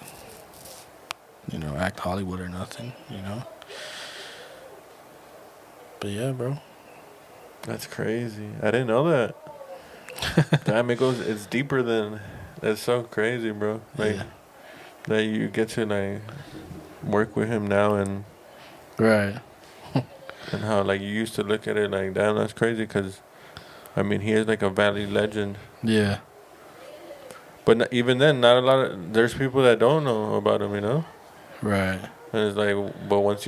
you know, act Hollywood or nothing. You know. But yeah, bro. That's crazy. I didn't know that. Damn, it's deeper than. That's so crazy, bro. Like Yeah. that you get to like work with him now, and Right. how like you used to look at it like, damn, that's crazy, because I mean he is like a Valley legend. Yeah. But even then, not a lot of, there's people that don't know about him, you know. Right. And it's like, but once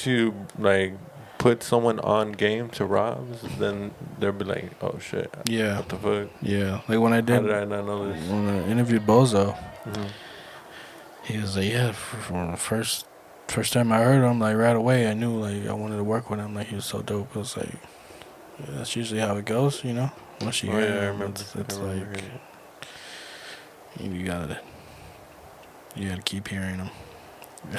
you like put someone on game to Rob's, then they'll be like, oh shit, Yeah. what the fuck? Yeah. Like when I How did, did I not know this? when I interviewed Bozo, Mm-hmm. he was like, yeah, for the first time I heard him, like right away, I knew like I wanted to work with him. Like he was so dope. It was like, yeah, that's usually how it goes, you know. Once you Oh hear yeah, I him, remember. it's I remember like hearing it. you gotta keep hearing him.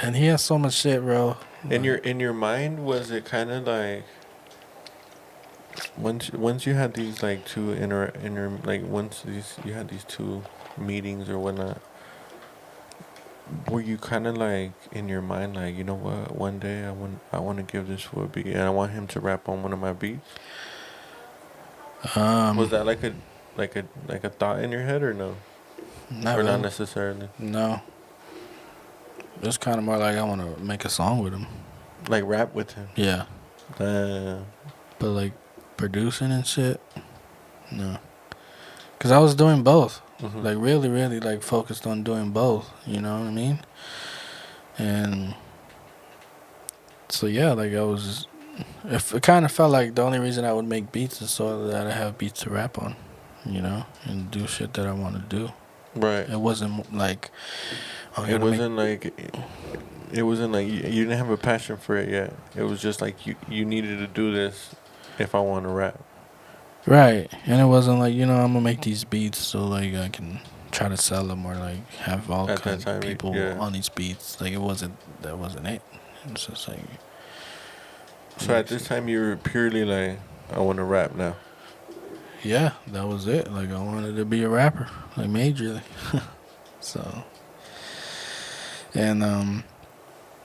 And he has so much shit, bro. In your mind, was it kind of like once you had these like two like once you had these two meetings or whatnot, were you kind of like in your mind like, you know what, one day I want to give this for a beat, and I want him to rap on one of my beats? Was that like a thought in your head, or no? not Or really. not necessarily? No. It's kind of more like I want to make a song with him. Like rap with him? Yeah. Uh, But like producing and shit, no. Cause I was doing both. mhm. Like really, really like focused on doing both. You know what I mean? And so yeah, like I was. It kind of felt like the only reason I would make beats is so that I have beats to rap on, you know, and do shit that I want to do. Right. It wasn't like. Oh, It wasn't like you didn't have a passion for it yet. It was just like you needed to do this if I want to rap. Right, and it wasn't like, I'm gonna make these beats so like I can try to sell them or like have all At that kinds of time, people yeah. on these beats. Like that wasn't it. It's just like So at this time, you were purely like, I want to rap now. yeah, that was it. Like I wanted to be a rapper, like majorly. So and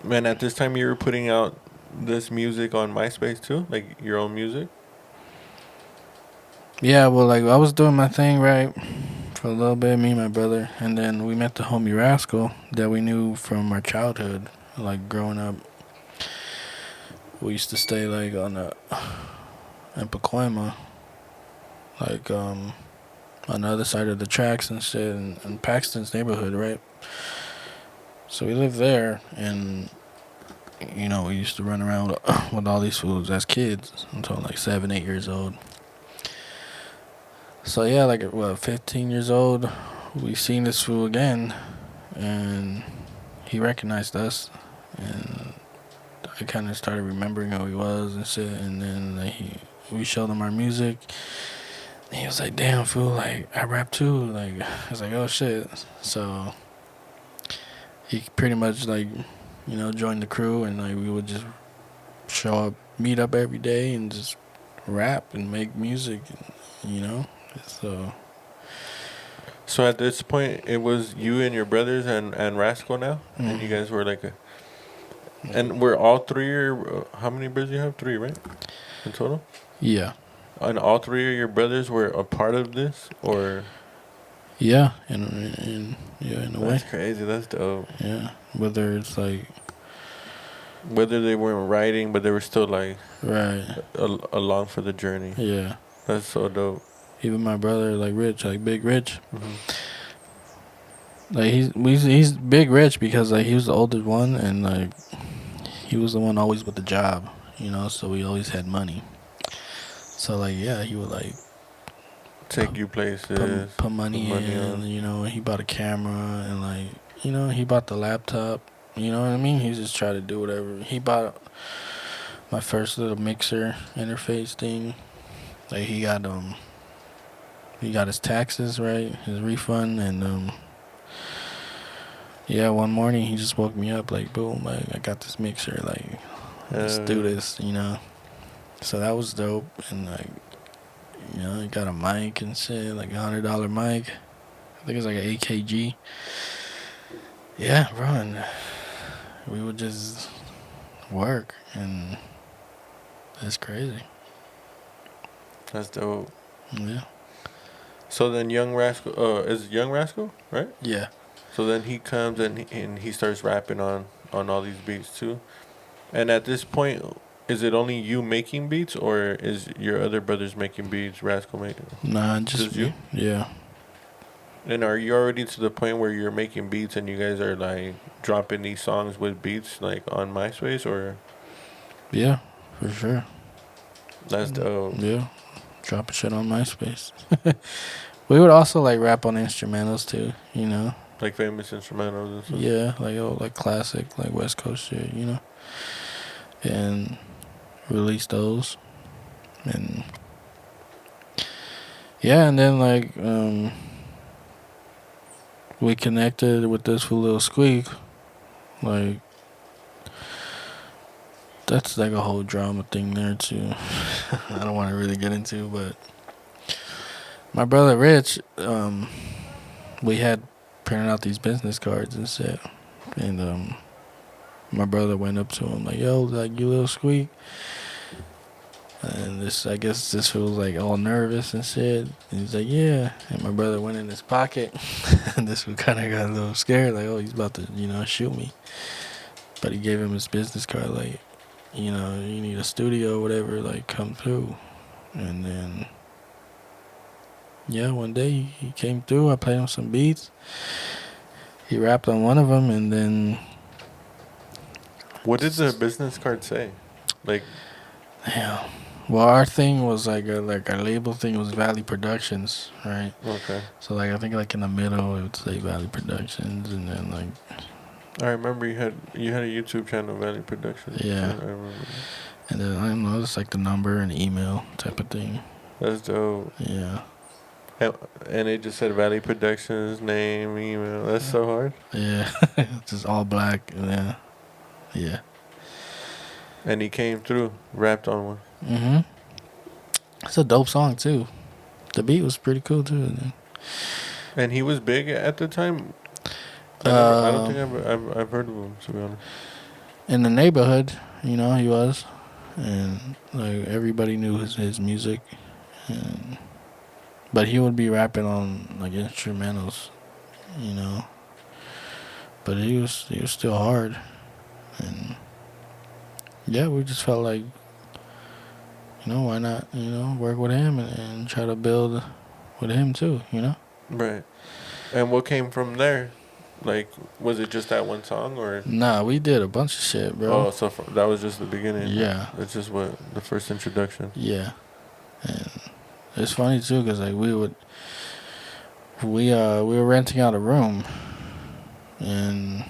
Man, at this time, you were putting out this music on MySpace too, like your own music. yeah, well, like I was doing my thing right for a little bit, me and my brother, and then we met the homie Rascal that we knew from our childhood, like growing up. We used to stay like in Pacoima, like on the other side of the tracks and shit, in Paxton's neighborhood, right? So we lived there, and we used to run around with all these fools as kids until like 7, 8 years old. So yeah, like 15 years old, we seen this fool again, and he recognized us, and I kind of started remembering who he was and shit, and then we showed him our music. And he was like, "Damn fool, like I rap too." Like I was like, "Oh shit!" So he pretty much like joined the crew, and like we would just show up, meet up every day, and just rap and make music, you know. So So at this point, it was you and your brothers and Rascal now, and you mm, guys were like and we're all three. Or how many brothers you have? Three, right? In total. yeah, And all three of your brothers were a part of this, or yeah, in a way, that's crazy. That's dope. yeah. Whether it's like Whether they weren't writing, but they were still like right, along for the journey. yeah. That's so dope. Even my brother, like Rich, like Big Rich, Hmm. like he's Big Rich because like he was the oldest one, and like he was the one always with the job, So we always had money. So like yeah, he would like Take you places. put money Money in. on. He bought a camera and like he bought the laptop. You know what I mean? He just tried to do whatever. He bought my first little mixer interface thing. Like he got his taxes right, his refund, and yeah, one morning he just woke me up like boom, like I got this mixer, like let's do this. So that was dope, and like he got a mic and shit, like $100 mic. I think it's like an AKG. Yeah, bro, and we would just work, and that's crazy. That's dope. Yeah. So then, Young Rascal, is Young Rascal, right? Yeah. So then he comes and he starts rapping on all these beats too. And at this point, is it only you making beats, or is your other brothers making beats? Rascal making? Nah, just Just me. you? Yeah. And are you already to the point where you're making beats and you guys are like dropping these songs with beats like on MySpace, or Yeah, for sure. that's dope? Yeah. Dropping shit on MySpace. We would also like rap on instrumentals too. Like famous instrumentals and stuff. Yeah, like like classic, like West Coast shit. And release those. And yeah, and then like we connected with this fool Lil Squeak. Like that's like a whole drama thing there too. I don't want to really get into, but my brother Rich, we had printed out these business cards and shit, and my brother went up to him like, "Yo, like you Lil Squeak," and I guess this fool was like all nervous and shit. And he's like, "Yeah," and my brother went in his pocket, and this fool kind of got a little scared, like, "Oh, he's about to, shoot me." But he gave him his business card, like, you need a studio or whatever, like, come through. And then, yeah, one day he came through. I played him some beats. He rapped on one of them, and then, What did the business card say? Like, yeah. Well, our thing was like our label thing was Valley Productions, right? okay, So like I think like in the middle it would say Valley Productions, and then like I remember you had a YouTube channel, Valley Productions. yeah, I remember. and then I don't know, it's like the number and email type of thing. That's dope. Yeah. And it just said Valley Productions, name, email. That's so hard. Yeah. Just all black. Yeah. Yeah. And he came through, rapped on one. Mm-hmm. It's a dope song too. The beat was pretty cool too. And he was big at the time. I don't think I've heard of him, to be honest. In the neighborhood, he was, and like everybody knew his music, but he would be rapping on like instrumentals, you know. But he was still hard, and yeah, we just felt like, why not, work with him and try to build with him too, Right. And what came from there? Like, was it just that one song, or? Nah, we did a bunch of shit, bro. Oh, so that was just the beginning. Yeah. That's just the first introduction. Yeah, and it's funny too, cause like we were renting out a room, and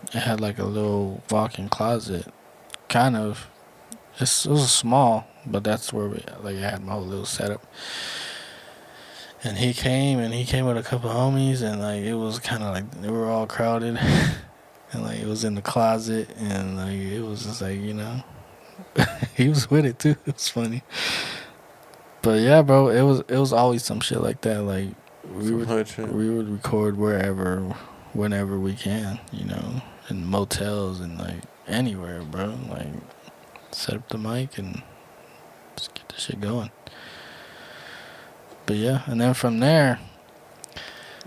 it had like a little walk-in closet, kind of. It was small, but that's where I had my whole little setup. And he came with a couple of homies, and like it was kind of like they were all crowded, and like it was in the closet, and like it was just like he was with it too. It was funny. But yeah, bro, it was always some shit like that. Like we would record whenever we can, in motels and like anywhere, bro. Like set up the mic and just get the shit going. But yeah, and then from there,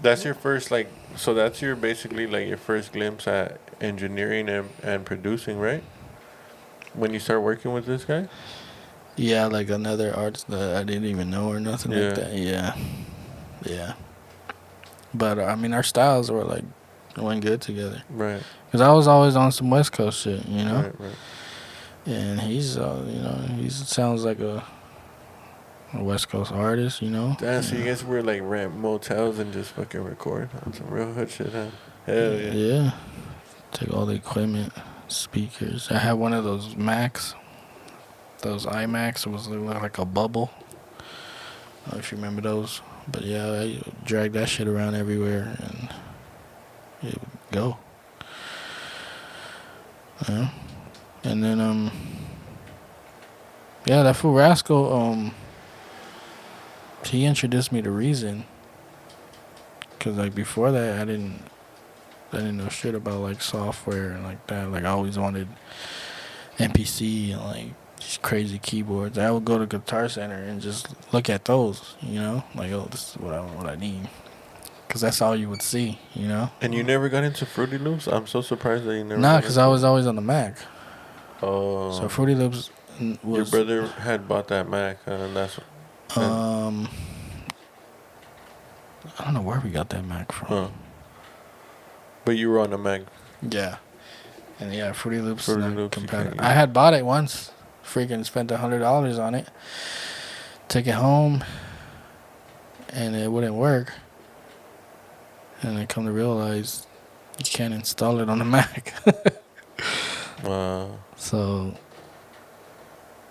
that's your first so that's your basically like your first glimpse at engineering and producing, right? When you start working with this guy? yeah, like another artist that I didn't even know or nothing like that. Yeah. But I mean, our styles went good together. Right. Because I was always on some West Coast shit, Right. And he's, he sounds like a West Coast artist, Damn, so you guys were like rent motels and just fucking record on some real hood shit, huh? Hell yeah. Yeah. Take all the equipment, speakers. I had one of those Macs. Those iMacs. It was like a bubble. I don't know if you remember those. But yeah, I dragged that shit around everywhere and it would go. Yeah. And then, yeah, that fool Rascal, he introduced me to Reason. Cause like before that, I didn't know shit about like software and like that. Like I always wanted MPC and like these crazy keyboards. I would go to Guitar Center and just look at those, like, oh, this is what I need. Cause that's all you would see, And you never got into Fruity Loops? I'm so surprised that you never. Nah, cause I was always on the Mac. Oh. So Fruity Loops was. Your brother had bought that Mac, and that's. I don't know where we got that Mac from. Huh. But you were on the Mac. Yeah. And yeah, Fruity Loops. Compatible. I had bought it once. Freaking spent $100 on it. Took it home. And it wouldn't work. And I come to realize you can't install it on the Mac. Wow. So,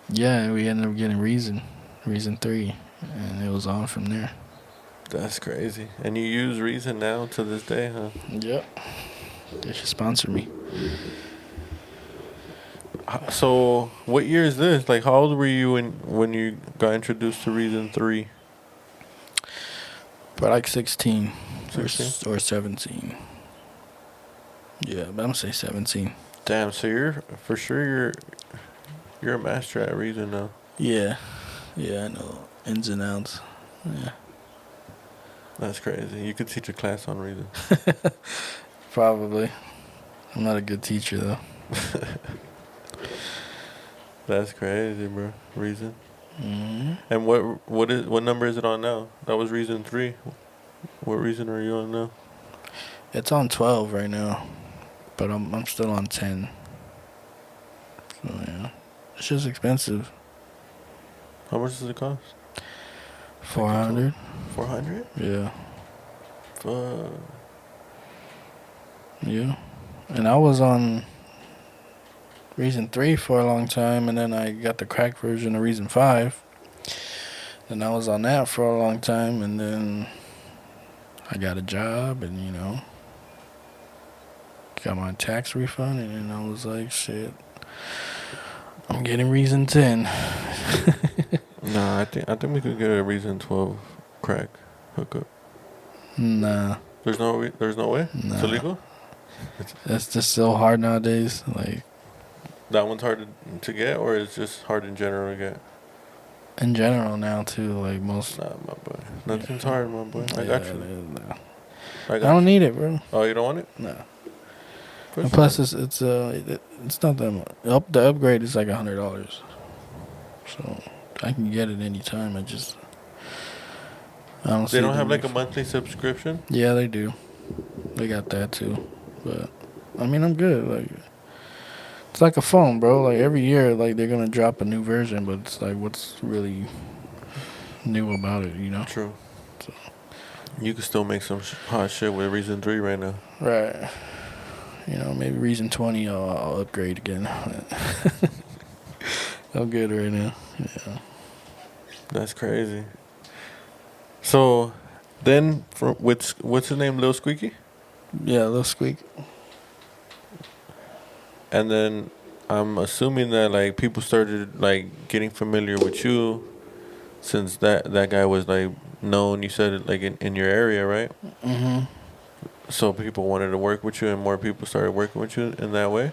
yeah, we ended up getting Reason 3. And it was on from there. That's crazy. And you use Reason now to this day, huh? Yep. They should sponsor me. So, what year is this? Like, how old were you when you got introduced to Reason 3? But like 16. 16? Or 17. Yeah, but I'm going to say 17. Damn, so you're a master at Reason now. Yeah. Yeah, I know ins and outs. Yeah. That's crazy. You could teach a class on Reason. Probably. I'm not a good teacher, though. That's crazy, bro. Reason. Mm-hmm. And what number is it on now? That was Reason 3. What Reason are you on now? It's on 12 right now, but I'm still on 10. So yeah, it's just expensive. How much does it cost? 400. 400? Yeah. Fuck. Yeah. And I was on Reason 3 for a long time, and then I got the crack version of Reason 5. And I was on that for a long time, and then I got a job, and got my tax refund, and then I was like, shit, I'm getting reason 10. Nah, I think we could get a reason 12 crack hookup. Nah, There's no way. It's nah. illegal. That's just so hard nowadays. Like, That one's hard to get, or it's just hard in general to get. in general now, too, like most. Nah, my boy. Nothing's hard, my boy. I got you. Nah. I I got don't you. need it, bro. Oh, you don't want it? Nah. Push And it. plus, it's not that much. The upgrade is like $100, so I can get it anytime. I don't. They see don't the have like need a for- monthly subscription. Yeah, they do. They got that too, but I mean, I'm good. Like, it's like a phone, bro. Like every year, like they're gonna drop a new version, but it's like, what's really new about it, True. So. You can still make some hot shit with Reason 3 right now. Right. Maybe Reason 20, I'll upgrade again. I'm good right now. Yeah. That's crazy. So, then, what's his name? Lil Squeaky? Yeah, Lil Squeak. And then I'm assuming that like people started like getting familiar with you since that guy was like known. You said it like in your area, right? Mm-hmm. So people wanted to work with you, and more people started working with you in that way.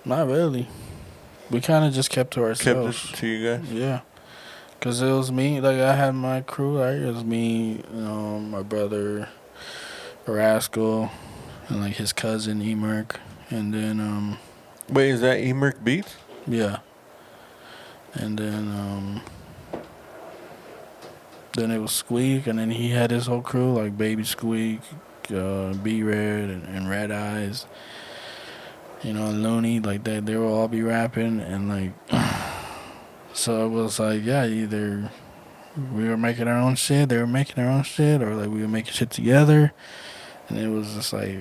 Not really. We kind of just kept to Kept ourselves. it to you guys. Yeah. Because it was me. Like, I had my crew, right? It was me, my brother, Rascal, and, like, his cousin, Emerk. And then, Wait, is that Emerk Beatz? yeah. And then it was Squeak, and then he had his whole crew, like Baby Squeak, B-Red, and Red Eyes. And Looney, like that. They will all be rapping, and, like... So it was like, yeah, either we were making our own shit, they were making their own shit, or like we were making shit together. And it was just like,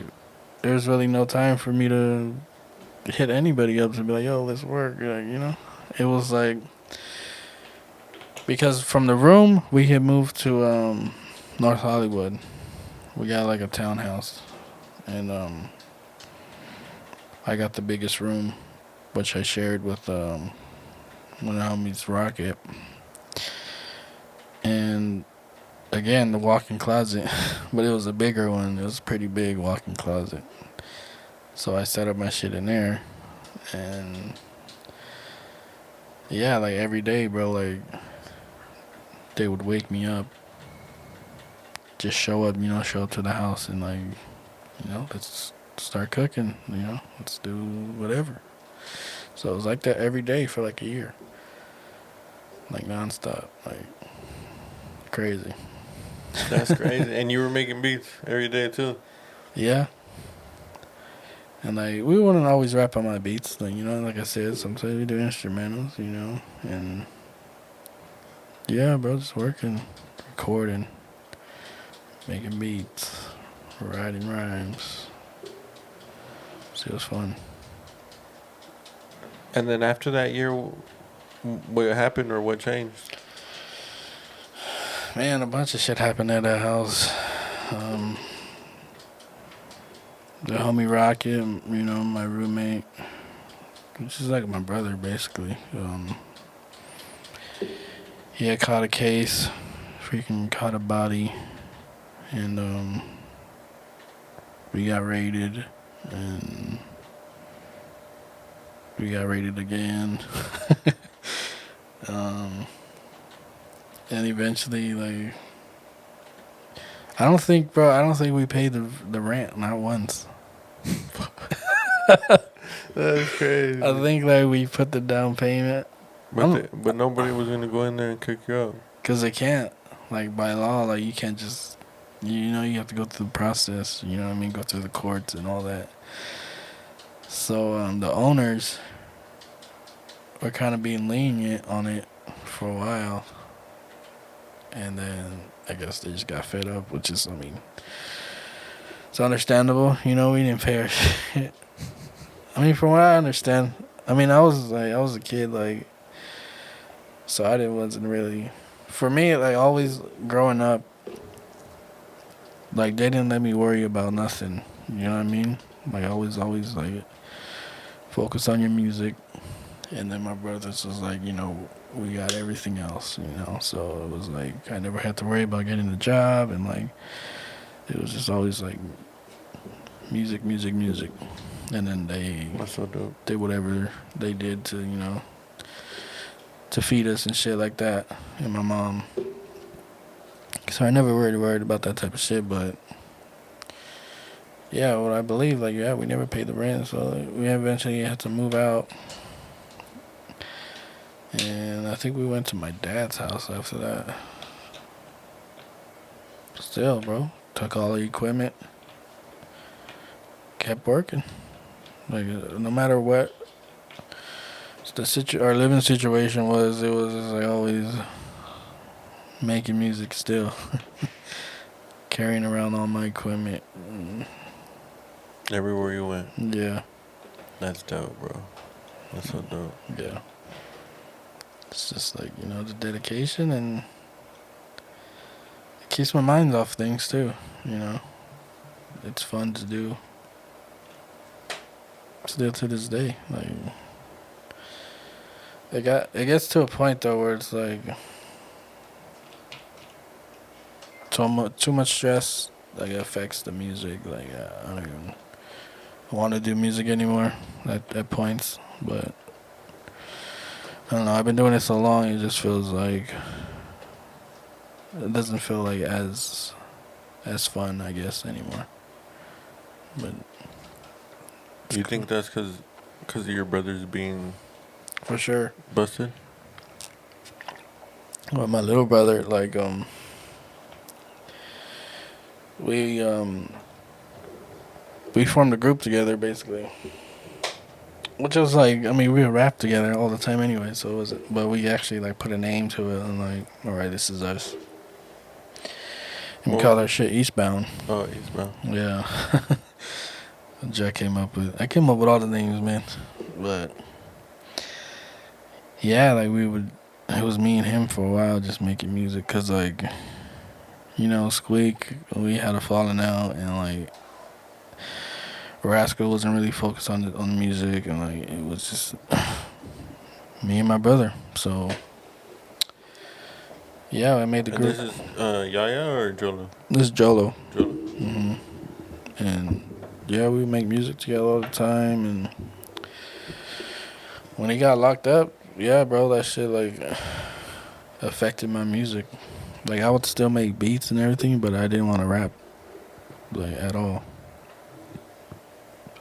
there's really no time for me to hit anybody up to be like, yo, let's work. Like, it was like, because from the room, we had moved to North Hollywood. We got like a townhouse. And I got the biggest room, which I shared with one of the homies, Rocket. And again, the walk-in closet, but it was a bigger one. It was a pretty big walk-in closet. So I set up my shit in there, and yeah, like every day, bro, like they would wake me up, just show up to the house, and like, let's start cooking, let's do whatever. So it was like that every day for like a year. Like nonstop, like crazy. That's crazy. And you were making beats every day too. Yeah. And like we wouldn't always rap on my beats, like I said, sometimes we do instrumentals, and yeah, bro, just working, recording, making beats, writing rhymes. So it was fun. And then after that year, what happened or what changed? Man, a bunch of shit happened at that house. The homie Rocket, my roommate, which is like my brother basically. He had caught a case, freaking caught a body, and we got raided, and we got raided again. And eventually, like, I don't think we paid the rent, not once. That's crazy. I think like we put the down payment. But nobody was gonna go in there and kick you out. Cause they can't, like by law, like you can't just, you have to go through the process. You know what I mean? Go through the courts and all that. So the owners were kind of being lenient on it for a while, and then I guess they just got fed up, which is, I mean, it's understandable. We didn't pay our shit. I mean, from what I understand, I mean, I was a kid, like, so wasn't really, for me, like, always growing up, like, they didn't let me worry about nothing. You know what I mean? Like, always, like, focus on your music. And then my brothers was like, we got everything else, So it was like, I never had to worry about getting a job. And, like, it was just always, like, music, music, music. And then they That's so dope. did whatever they did to, to feed us and shit like that. And my mom. So I never really worried about that type of shit, but yeah, what I believe, like, yeah, we never paid the rent, so we eventually had to move out. And I think we went to my dad's house after that. Still, bro, took all the equipment, kept working. Like, no matter what our living situation was, it was just like always making music still. Carrying around all my equipment. Everywhere you went. Yeah. That's dope, bro. That's so dope. Yeah. It's just like, the dedication, and it keeps my mind off things too, It's fun to do. Still to this day. Like, it gets to a point though where it's like too much stress, like, it affects the music. Like, I don't even want to do music anymore at points, but I don't know, I've been doing it so long, it just feels like it doesn't feel like as fun, I guess, anymore. But you think that's because of your brothers being for sure busted? Well, my little brother, like, we formed a group together, basically. Which was like, I mean, we would rap together all the time anyway, so it was, but we actually, like, put a name to it and, like, alright, this is us. And we called our shit Eastbound. Oh, Eastbound. Yeah. I came up with all the names, man. But yeah, like, it was me and him for a while just making music, cause, like, Squeak, we had a falling out, and, like, Rascal wasn't really focused on the music, and, like, it was just me and my brother. So yeah, I made the group. And this is Yaya or Jolo? This is Jolo. Jolo. And yeah, we make music together all the time. And when he got locked up, yeah, bro, that shit, like, affected my music. Like, I would still make beats and everything, but I didn't want to rap, like, at all.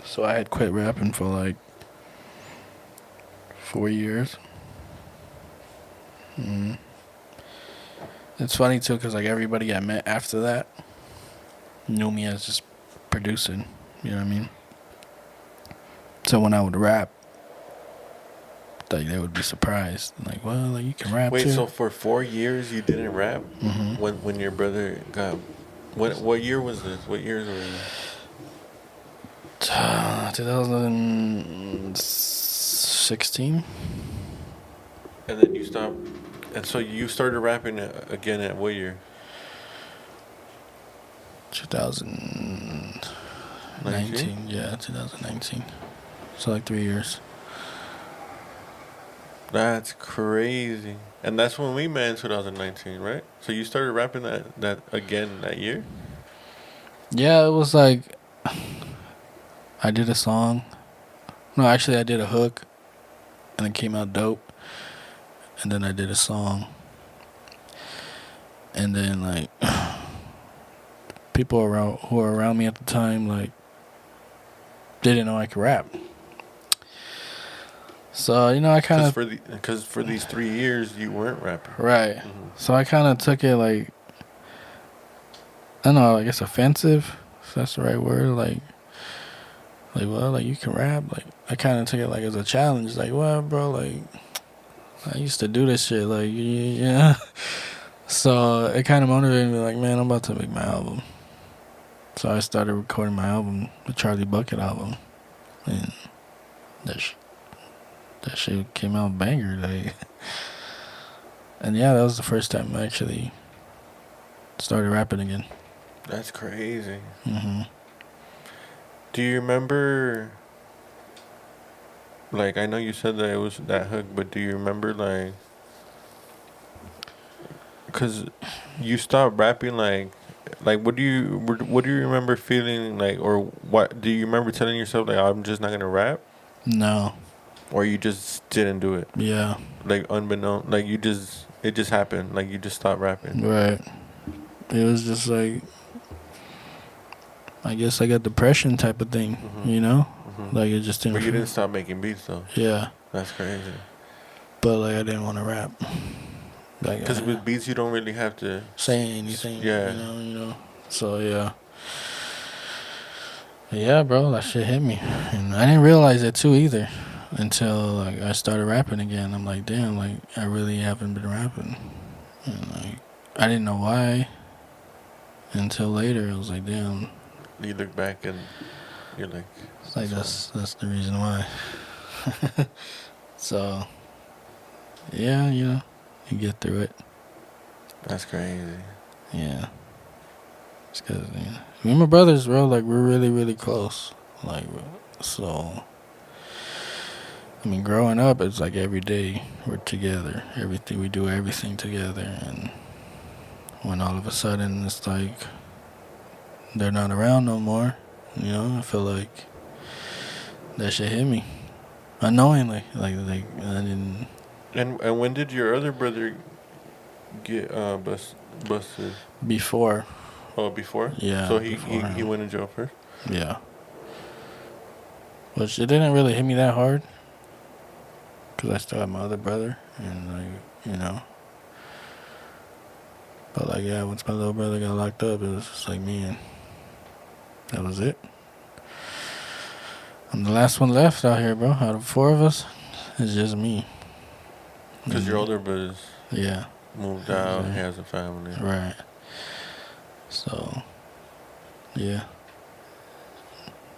So I had quit rapping for, like, 4 years. It's funny too, cause, like, everybody I met after that knew me as just producing. You know what I mean? So when I would rap, like, they would be surprised. Like, well, like, you can rap too. Wait, so for 4 years you didn't rap? Mm-hmm. When your brother got, what year was this? What years were this? 2016. And then you stopped. And so you started rapping again at what year? 2019. Yeah, 2019. So, like, 3 years. That's crazy. And that's when we met in 2019, right? So you started rapping that again that year? Yeah, it was like, I did a song. No, actually, I did a hook, and it came out dope. And then I did a song. And then, like, people who were around me at the time, like, didn't know I could rap. So, I kind of... Because for these 3 years, you weren't rapping. Right. Mm-hmm. So I kind of took it, like, I don't know, I guess offensive, if that's the right word. Like, well, like, you can rap. Like, I kind of took it, like, as a challenge. Like, well, bro, like, I used to do this shit, like, yeah. So it kind of motivated me, like, man, I'm about to make my album. So I started recording my album, the Charlie Bucket album, and that shit came out banger. Like, and yeah, that was the first time I actually started rapping again. That's crazy. Mm-hmm. Do you remember? Like, I know you said that it was that hook, but do you remember, like, because you stopped rapping, like, what do you remember feeling like, or what do you remember telling yourself, like, I'm just not gonna rap, No. or you just didn't do it, Yeah. like, unbeknown, like, it just happened, like, you just stopped rapping. Right. It was just like, I guess I got depression type of thing, you know? Like, it just didn't But you feel. didn't stop making beats though. Yeah. That's crazy. But, like, I didn't want to rap. Like, Because with beats, you don't really have to say anything, Yeah. you know? So, yeah. Yeah, bro, that shit hit me. And I didn't realize it, too, either. Until, like, I started rapping again. I'm like, damn, like, I really haven't been rapping. And, like, I didn't know why. Until later, I was like, damn. You look back and you're like, It's like, that's the reason why. So, yeah, you know, you get through it. that's crazy. Yeah. It's because, you know, me and my brothers, bro, like, we're really, really close. Like, so, I mean, growing up, it's like every day we're together. We do everything together. And when all of a sudden it's like they're not around no more, you know, I feel like that shit hit me. Unknowingly. Like I didn't. And when did your other brother get busted? Before. Oh, before? Yeah. So before he went in jail first? Yeah. Which it didn't really hit me that hard. Because I still have my other brother. And, like, you know. But, like, yeah, once my little brother got locked up, it was just like, man, that was it. I'm the last one left out here, bro. Out of 4 of us, it's just me. Because your older brother's Yeah. moved out, he has a family. Right. So, yeah.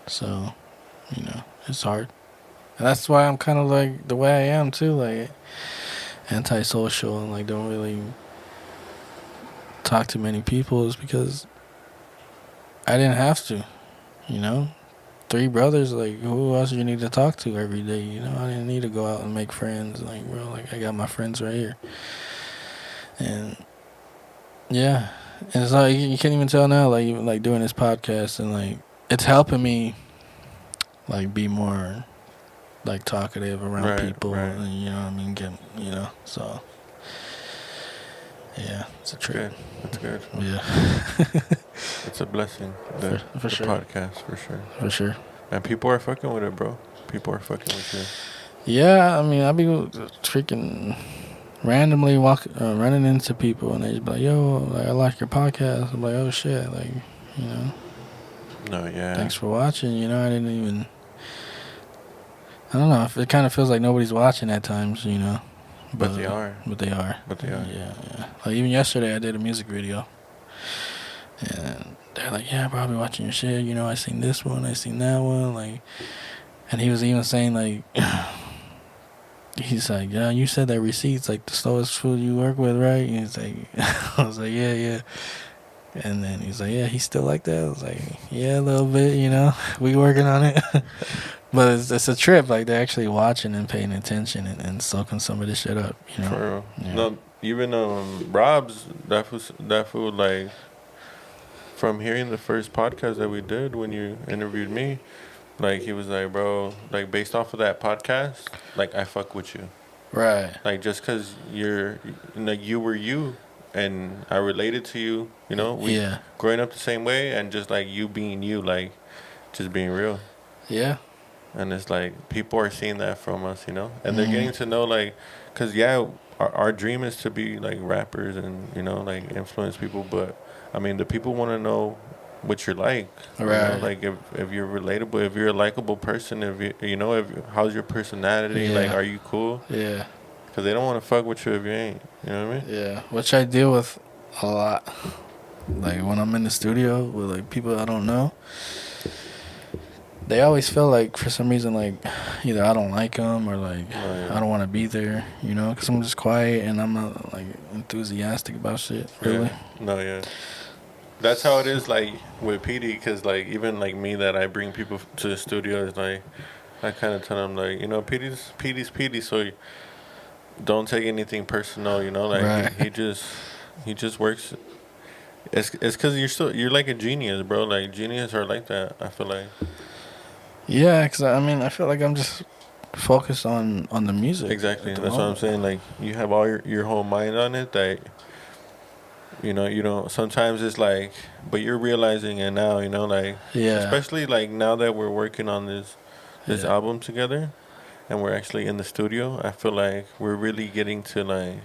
So, you know, it's hard. And that's why I'm kind of like the way I am, too. Like, antisocial and, like, don't really talk to many people is because I didn't have to, you know? 3 brothers, like, who else you need to talk to every day, you know? I didn't need to go out and make friends. Like, bro, like, I got my friends right here. And, yeah. And it's like, you can't even tell now, like, even, like, doing this podcast and, like, it's helping me, like, be more, like, talkative around people. Right. And, you know what I mean? Get, you know? So, yeah, it's a trip. That's good. Yeah. It's a blessing. For sure. Podcast, for sure. For sure. And people are fucking with it, bro. People are fucking with you. Yeah, I mean, I be freaking randomly running into people, and they just be like, "Yo, like, I like your podcast." I'm like, "Oh shit!" Like, you know. No, yeah. Thanks for watching. You know, I didn't even. I don't know. It kind of feels like nobody's watching at times. You know. But they are. But they are. But they are. Yeah. Like even yesterday, I did a music video, and they're like, "Yeah, bro, I'll be watching your shit. You know, I seen this one, I seen that one, like." And he was even saying like. He's like, yeah, you said that receipt's like the slowest food you work with, right? And he's like, I was like, yeah. And then he's like, yeah, he's still like that. I was like, yeah, a little bit, you know, we working on it. But it's a trip. Like they're actually watching and paying attention and soaking some of this shit up, you know. For real. Yeah. No, even Rob's that food like from hearing the first podcast that we did when you interviewed me. Like, he was like, bro, like, based off of that podcast, like, I fuck with you. Right. Like, just because like, you were you, and I related to you, you know? Growing up the same way, and just, like, you being you, like, just being real. Yeah. And it's like, people are seeing that from us, you know? And they're getting to know, like, because, yeah, our dream is to be, like, rappers and, you know, like, influence people. But, I mean, the people want to know what you're like, right? You know? Like if you're relatable, if you're a likable person, if you know, how's your personality, like, are you cool? Yeah. Because they don't want to fuck with you if you ain't. You know what I mean? Yeah. Which I deal with a lot. Like when I'm in the studio with like people I don't know, they always feel like for some reason like either I don't like them or like Oh, yeah. I don't want to be there, you know, because I'm just quiet and I'm not like enthusiastic about shit. Really. Yeah. No, yeah. That's how it is, like with PD, because like even like me that I bring people to the studio is like I kind of tell them like PD's PD, so don't take anything personal, you know. Like Right. he just works. It's because you're like a genius, bro. Like genius are like that. I feel like Yeah, because I mean I feel like I'm just focused on the music exactly. at the That's what I'm moment. saying. Like you have all your whole mind on it. That you know. Sometimes it's like, but you're realizing it now. You know, like Yeah. especially like now that we're working on this Yeah. album together, and we're actually in the studio. I feel like we're really getting to like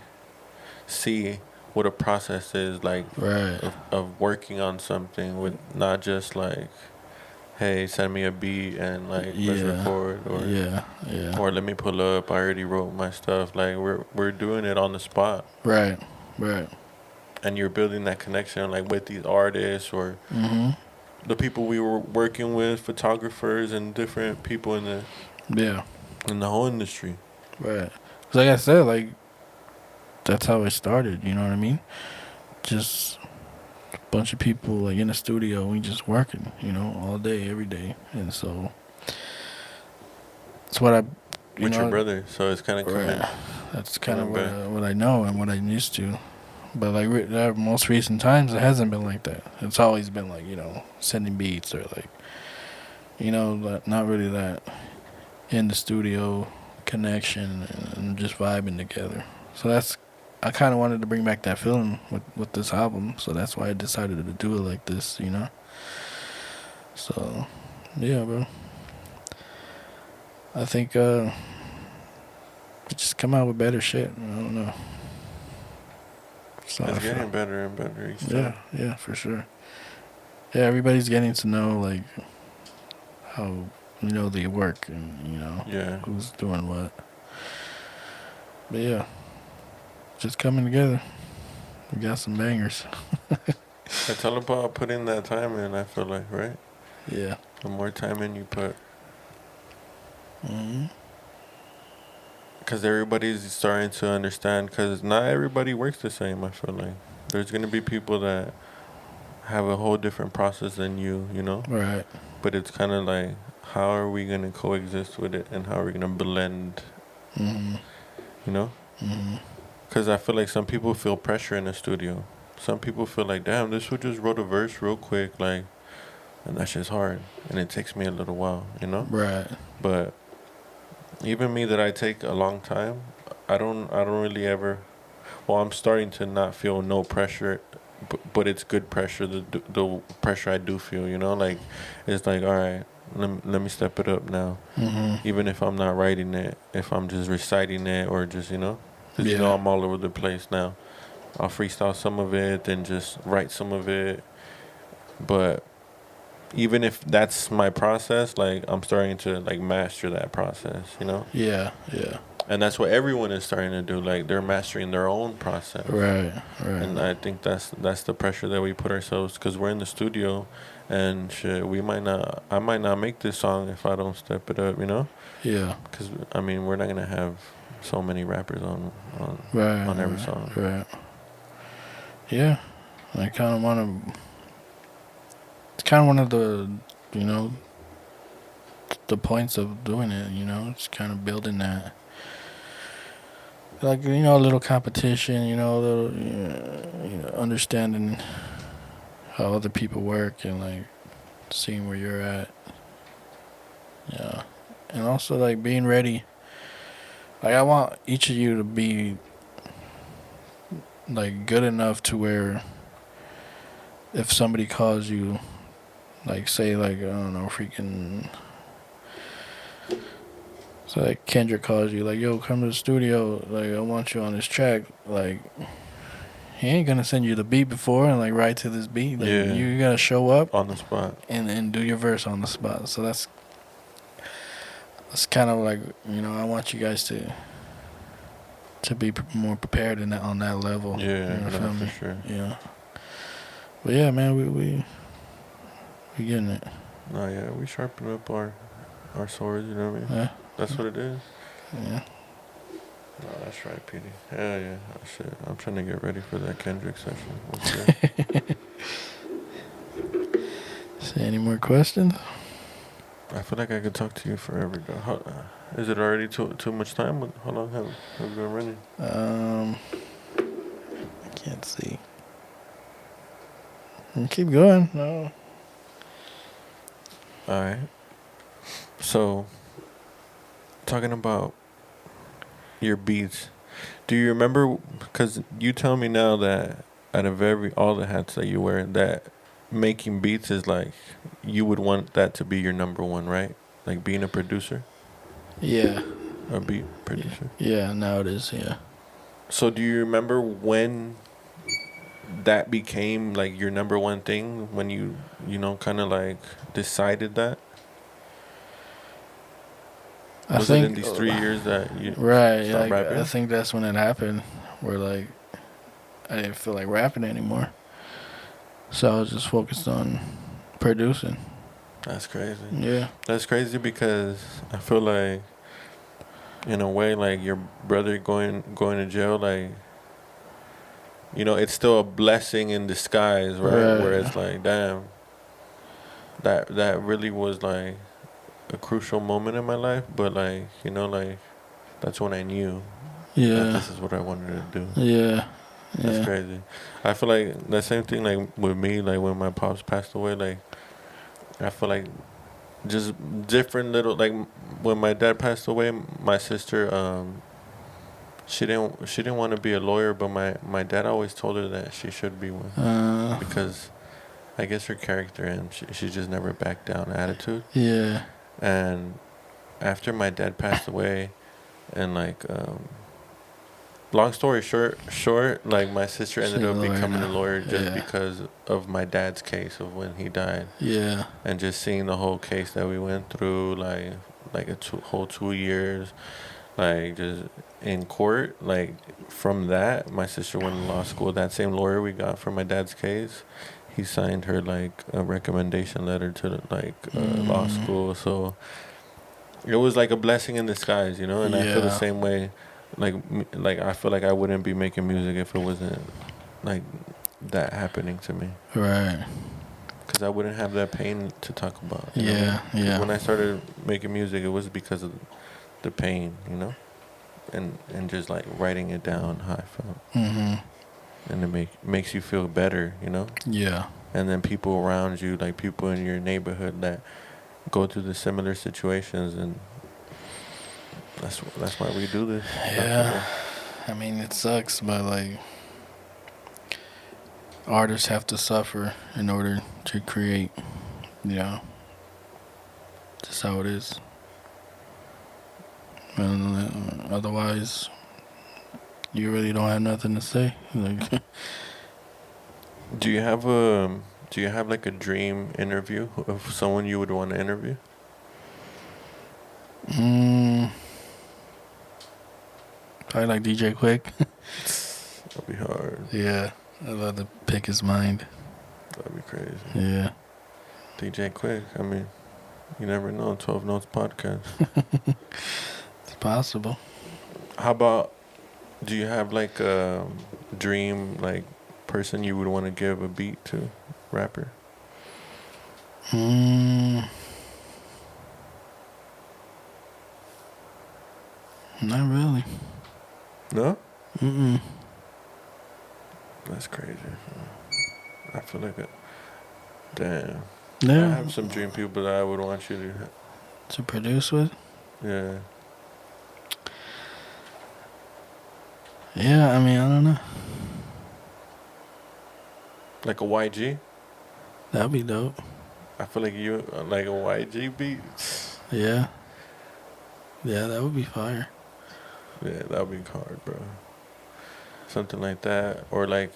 see what a process is like Right. of working on something with not just like, hey, send me a beat and like let's Yeah. record Yeah. Yeah. or let me pull up. I already wrote my stuff. Like we're doing it on the spot, Right. Right. and you're building that connection like with these artists or Mhm. the people we were working with, photographers and different people Yeah. in the whole industry. Right. 'Cause like I said, like that's how it started. You know what I mean? Just a bunch of people like in the studio, we just working. You know, all day, every day, and so that's what I, you With your know, brother, so it's kind of right. That's kind of coming back. what I know and what I'm used to. But like most recent times, it hasn't been like that. It's always been like sending beats or like not really that in the studio connection and just vibing together. So that's I kind of wanted to bring back that feeling with this album. So that's why I decided to do it like this. So yeah, bro. I think just come out with better shit. I don't know. So It's getting better and better each yeah, time. yeah, for sure. Yeah, everybody's getting to know like how they work and Yeah. who's doing what. But yeah, just coming together. We got some bangers. I tell about putting that time in, I feel like, right? Yeah. The more time in you put. Hmm. Because everybody's starting to understand, because not everybody works the same, I feel like. There's going to be people that have a whole different process than you know? Right. But it's kind of like, how are we going to coexist with it and how are we going to blend, Hmm. you know? Hmm. Because I feel like some people feel pressure in the studio. Some people feel like, damn, this would just wrote a verse real quick, like, and that shit's hard. And it takes me a little while, you know? Right. But even me that I take a long time, I don't really ever. Well, I'm starting to not feel no pressure, but it's good pressure. The pressure I do feel, you know, like it's like, all right, let me step it up now. Hmm. Even if I'm not writing it, if I'm just reciting it or just because Yeah. I'm all over the place now. I'll freestyle some of it, then just write some of it. But even if that's my process, like I'm starting to like master that process, you know? Yeah. Yeah. And that's what everyone is starting to do. Like they're mastering their own process. Right. And Right. I think that's the pressure that we put ourselves because we're in the studio, and shit, I might not make this song if I don't step it up, you know? Yeah. Because I mean, we're not gonna have so many rappers on Right. on every Right. song. Right. Yeah. I kind of want to. It's kind of one of the points of doing it. It's kind of building that. Like a little competition. A little understanding how other people work and like seeing where you're at. Yeah. And also like being ready. Like I want each of you to be like good enough to where if somebody calls you, like say like I don't know, freaking. So like Kendrick calls you like, yo, come to the studio, like I want you on this track. Like he ain't gonna send you the beat before and like write to this beat. Like Yeah, you gotta show up on the spot. and do your verse on the spot. So that's kind of like I want you guys to be more prepared on that level. Yeah, You no, feel for me? sure. Yeah. But yeah, man, we getting it. No, yeah, we sharpen up our swords. You know what I mean? Yeah. That's what it is. Yeah. No, that's right, PD. Hell yeah. Oh, shit. I'm trying to get ready for that Kendrick session. What's good? So any more questions? I feel like I could talk to you forever, though. Is it already too much time? How long have we been running? I can't see. Keep going. No. All right. So, talking about your beats, do you remember? Because you tell me now that out of all the hats that you wear, that making beats is like you would want that to be your number one, right? Like being a producer, Yeah. a beat producer. Yeah. Now it is. Yeah. So, do you remember when that became like your number one thing? When you know, kind of like decided that? I Was it think in these 3 years that you right. stopped Like I rapping? think that's when it happened. Where like I didn't feel like rapping anymore, so I was just focused on producing. That's crazy. Yeah. That's crazy because I feel like, in a way, like your brother going to jail, like, you know, it's still a blessing in disguise, right? Where Right. it's like, damn, that really was like a crucial moment in my life. But like, you know, like that's when I knew that Yeah. this is what I wanted to do. Yeah. That's Yeah. crazy. I feel like the same thing like with me, like when my pops passed away, like I feel like just different little like when my dad passed away, my sister she didn't want to be a lawyer, but my dad always told her that she should be one Uh. because I guess her character and she just never backed down attitude. Yeah. And after my dad passed away, and like long story short, like my sister She's ended a up lawyer becoming a now. lawyer just Yeah. because of my dad's case of when he died, Yeah. and just seeing the whole case that we went through, like a whole 2 years, like just in court. Like from that, my sister went to law school. That same lawyer we got for my dad's case, he signed her like a recommendation letter to like law school. So it was like a blessing in disguise, you know. And I feel the Yeah. same way. Like I feel like I wouldn't be making music if it wasn't like that happening to me. Right. Because I wouldn't have that pain to talk about. You know what I Yeah. mean? Because Yeah. when I started making music, it was because of the pain, you know, and just like writing it down how I felt, and it makes you feel better, you know. Yeah. And then people around you, like people in your neighborhood that go through the similar situations, and that's why we do this. Yeah. I mean, it sucks, but like artists have to suffer in order to create. You know, just how it is. And otherwise, you really don't have nothing to say. Like, Do you have like a dream interview of someone you would want to interview? probably like DJ Quick. That'd be hard. Yeah, I'd love to pick his mind. That'd be crazy. Yeah. DJ Quick. I mean, you never know. 12 Notes podcast. It's possible. How about? Do you have like a dream like person you would want to give a beat to, rapper? Not really. No. Mm-mm. That's crazy. I feel like damn. Yeah. I have some dream people that I would want you To produce with? yeah. Yeah, I mean, I don't know. Like a YG. That'd be dope. I feel like you like a YG beat. Yeah. Yeah, that would be fire. Yeah, that would be hard, bro. Something like that, or like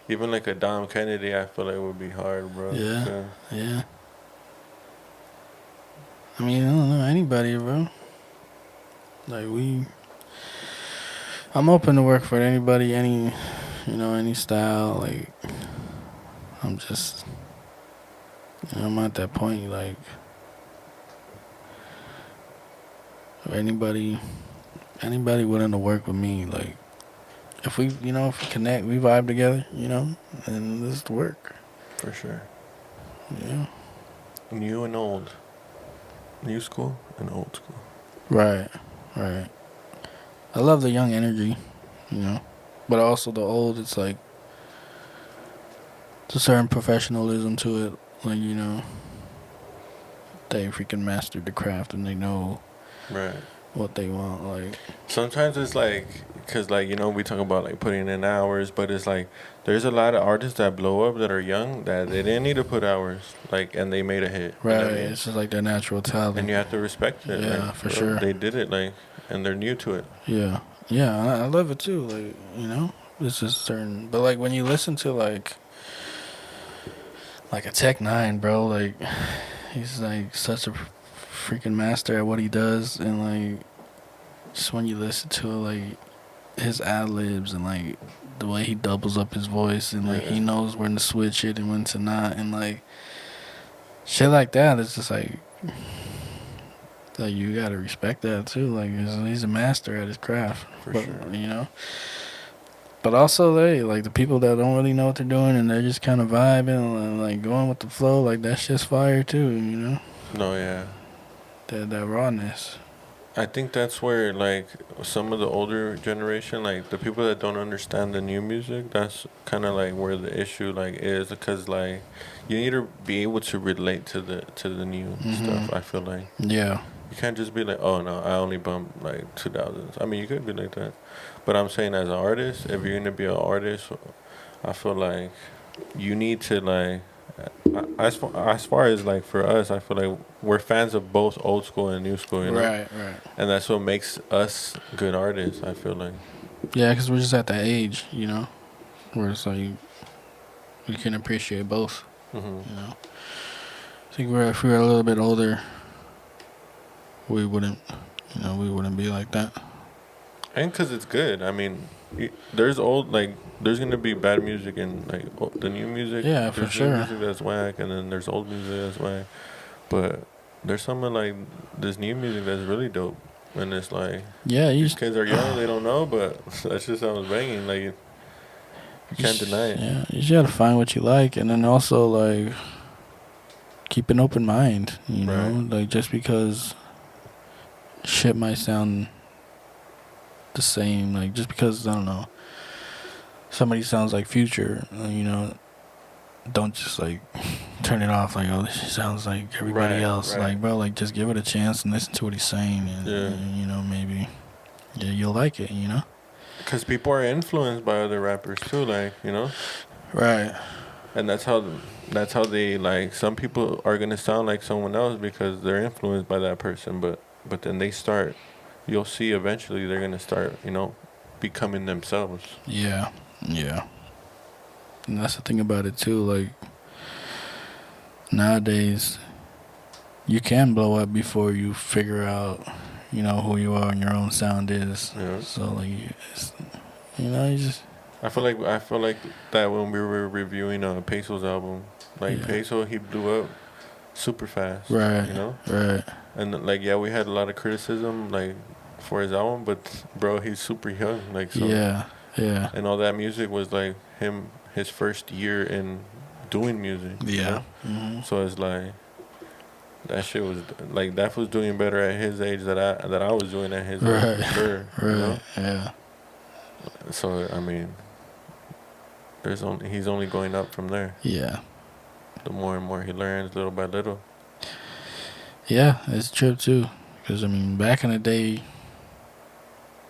even like a Dom Kennedy. I feel like would be hard, bro. Yeah. Yeah. I mean, I don't know anybody, bro. Like I'm open to work for anybody, any style. Like, I'm just I'm at that point, like, anybody willing to work with me, like, if we connect, we vibe together, and this work. For sure. Yeah. New and old. New school and old school. Right. I love the young energy, but also the old. It's like there's a certain professionalism to it. Like they freaking mastered the craft and they know Right. what they want. Like sometimes it's like, because like we talk about like putting in hours, but it's like there's a lot of artists that blow up that are young that they didn't need to put hours, like, and they made a hit. right, You know what I mean? it's just like their natural talent. And you have to respect it. Yeah, like, for sure. They did it, like, and they're new to it. Yeah, I love it too. Like it's just certain. But like when you listen to like a Tech Nine, bro, like he's like such a freaking master at what he does, and like just when you listen to it, like his ad libs and like the way he doubles up his voice and like he knows when to switch it and when to not, and like shit like that, it's just like you gotta respect that too. Like he's a master at his craft, For sure. But also like the people that don't really know what they're doing and they're just kind of vibing and like going with the flow, like that shit's fire too. No, yeah. That rawness. I think that's where like some of the older generation, like the people that don't understand the new music, that's kind of like where the issue like is, because like you need to be able to relate to the new stuff. I feel like Yeah. you can't just be like, oh no, I only bump like 2000s. I mean, you could be like that, but I'm saying as an artist, if you're gonna be an artist, I feel like you need to like. As far as like for us, I feel like we're fans of both old school and new school, Right. and that's what makes us good artists. I feel like. Yeah, because we're just at that age, where it's like we can appreciate both. I think if we were a little bit older, we wouldn't be like that. And because it's good. I mean, there's gonna be bad music and like the new music. Yeah, for there's sure. New music that's whack, and then there's old music that's whack. But there's some of like this new music that's really dope, and it's like these kids are young, they don't know, but that just sounds banging. Like you can't deny it. Yeah, you just gotta find what you like, and then also like keep an open mind. Right. Like just because shit might sound the same, like just because I don't know somebody sounds like Future, don't just like turn it off like, oh, this shit sounds like everybody else. Like, bro, like just give it a chance and listen to what he's saying, and maybe you'll like it. Because people are influenced by other rappers too, like Right. And that's how they like. Some people are gonna sound like someone else because they're influenced by that person, but then they start. You'll see eventually they're gonna start, becoming themselves. Yeah. And that's the thing about it too. Like nowadays, you can blow up before you figure out, who you are and your own sound is. Yeah. So like, you just. I feel like that when we were reviewing Peso's album, like Peso, he blew up super fast. Right. Right. And like we had a lot of criticism like for his album, but bro, he's super young. Like so. Yeah. And all that music was like his first year in doing music. Yeah. So it's like that shit was like that was doing better at his age that I was doing at his age. For sure. Right. Yeah. So I mean, he's only going up from there. Yeah. The more and more he learns, little by little. Yeah, it's true too. Because I mean, back in the day,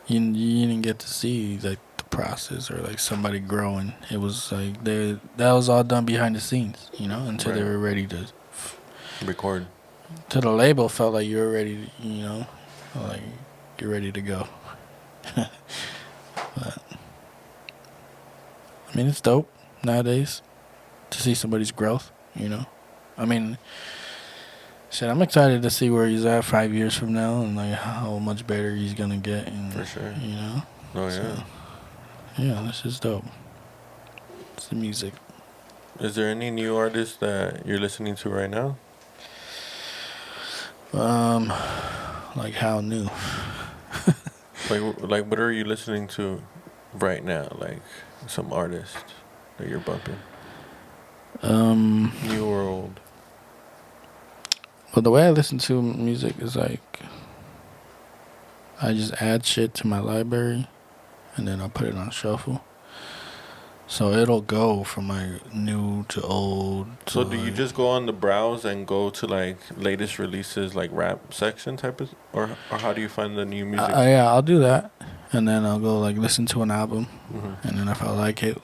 you didn't get to see like the process or like somebody growing. It was like that was all done behind the scenes, until they were ready to record. Till the label felt like you were ready, like you're ready to go. But I mean, it's dope nowadays to see somebody's growth. I mean, shit, I'm excited to see where he's at 5 years from now and like how much better he's gonna get. And, for sure. Oh yeah. So, yeah, this is dope. It's the music. Is there any new artists that you're listening to right now? Like how new? Like what are you listening to right now? Like some artist that you're bumping, new or old? Well, the way I listen to music is like I just add shit to my library, and then I put it on shuffle. So it'll go from like new to old to So do you like just go on the browse and go to like latest releases, like rap section type of, or how do you find the new music? yeah, I'll do that, and then I'll go like listen to an album, Hmm. and then if I like it,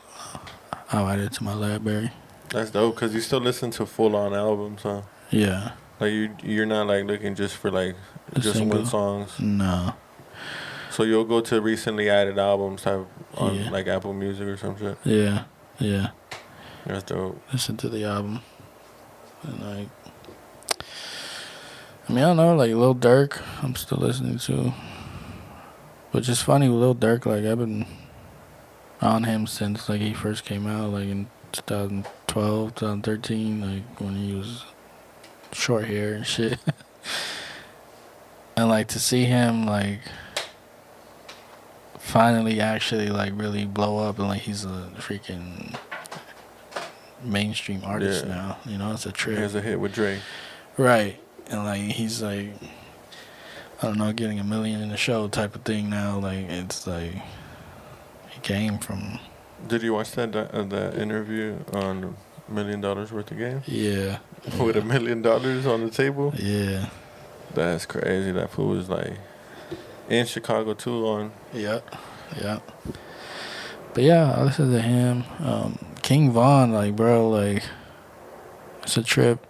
I'll add it to my library. That's dope because you still listen to full on albums, huh? Yeah, Like you're not like looking just for like a just one single. songs. No. So you'll go to recently added albums type on Yeah. like Apple Music or some shit. Yeah. Yeah. That's dope. Listen to the album, and like I mean I don't know, like Lil Durk, I'm still listening to. Which is funny with Lil Durk, like I've been on him since like he first came out, like in 2012, 2013, like when he was short hair and shit. And like to see him like finally actually like really blow up and like he's a freaking mainstream artist Yeah. now, you know, it's a He trip. has a hit with Drake. Right. And like he's like I don't know, getting $1 million in a show type of thing now. Like it's like he came from Did you watch that interview on $1 million worth of game? yeah. With $1 million on the table? Yeah. That's crazy. That fool was like in Chicago too on. Yeah. Yeah. But yeah, I listen to him. King Von, like bro, like it's a trip.